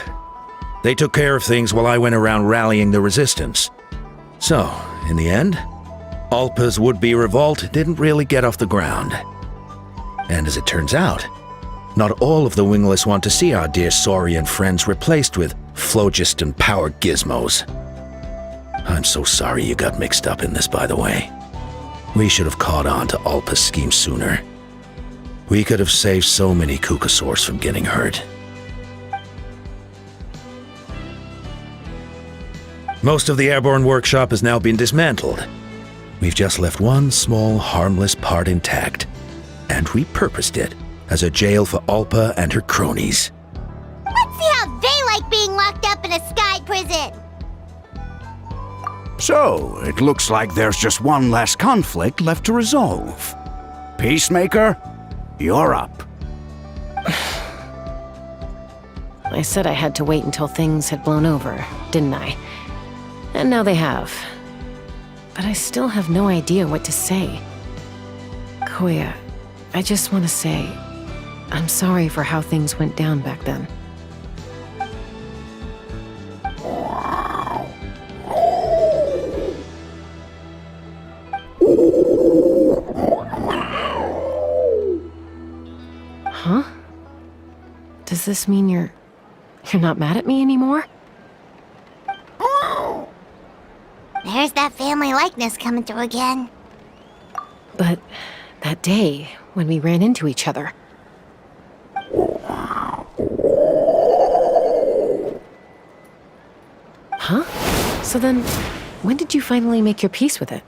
They took care of things while I went around rallying the resistance. So, in the end, Alpa's would-be revolt didn't really get off the ground. And as it turns out, not all of the wingless want to see our dear Saurian friends replaced with phlogiston-powered gizmos. I'm so sorry you got mixed up in this, by the way. We should have caught on to Alpa's scheme sooner. We could have saved so many Kukasaurs from getting hurt. Most of the airborne workshop has now been dismantled. We've just left one small, harmless part intact, and repurposed it as a jail for Alpa and her cronies. Let's see how they like being locked up in a sky prison! So, it looks like there's just one last conflict left to resolve. Peacemaker, you're up. I said I had to wait until things had blown over, didn't I? And now they have. But I still have no idea what to say. Koya, I just want to say, I'm sorry for how things went down back then. Huh? Does this mean you're not mad at me anymore? There's that family likeness coming through again. But that day, when we ran into each other. Huh? So then, when did you finally make your peace with it?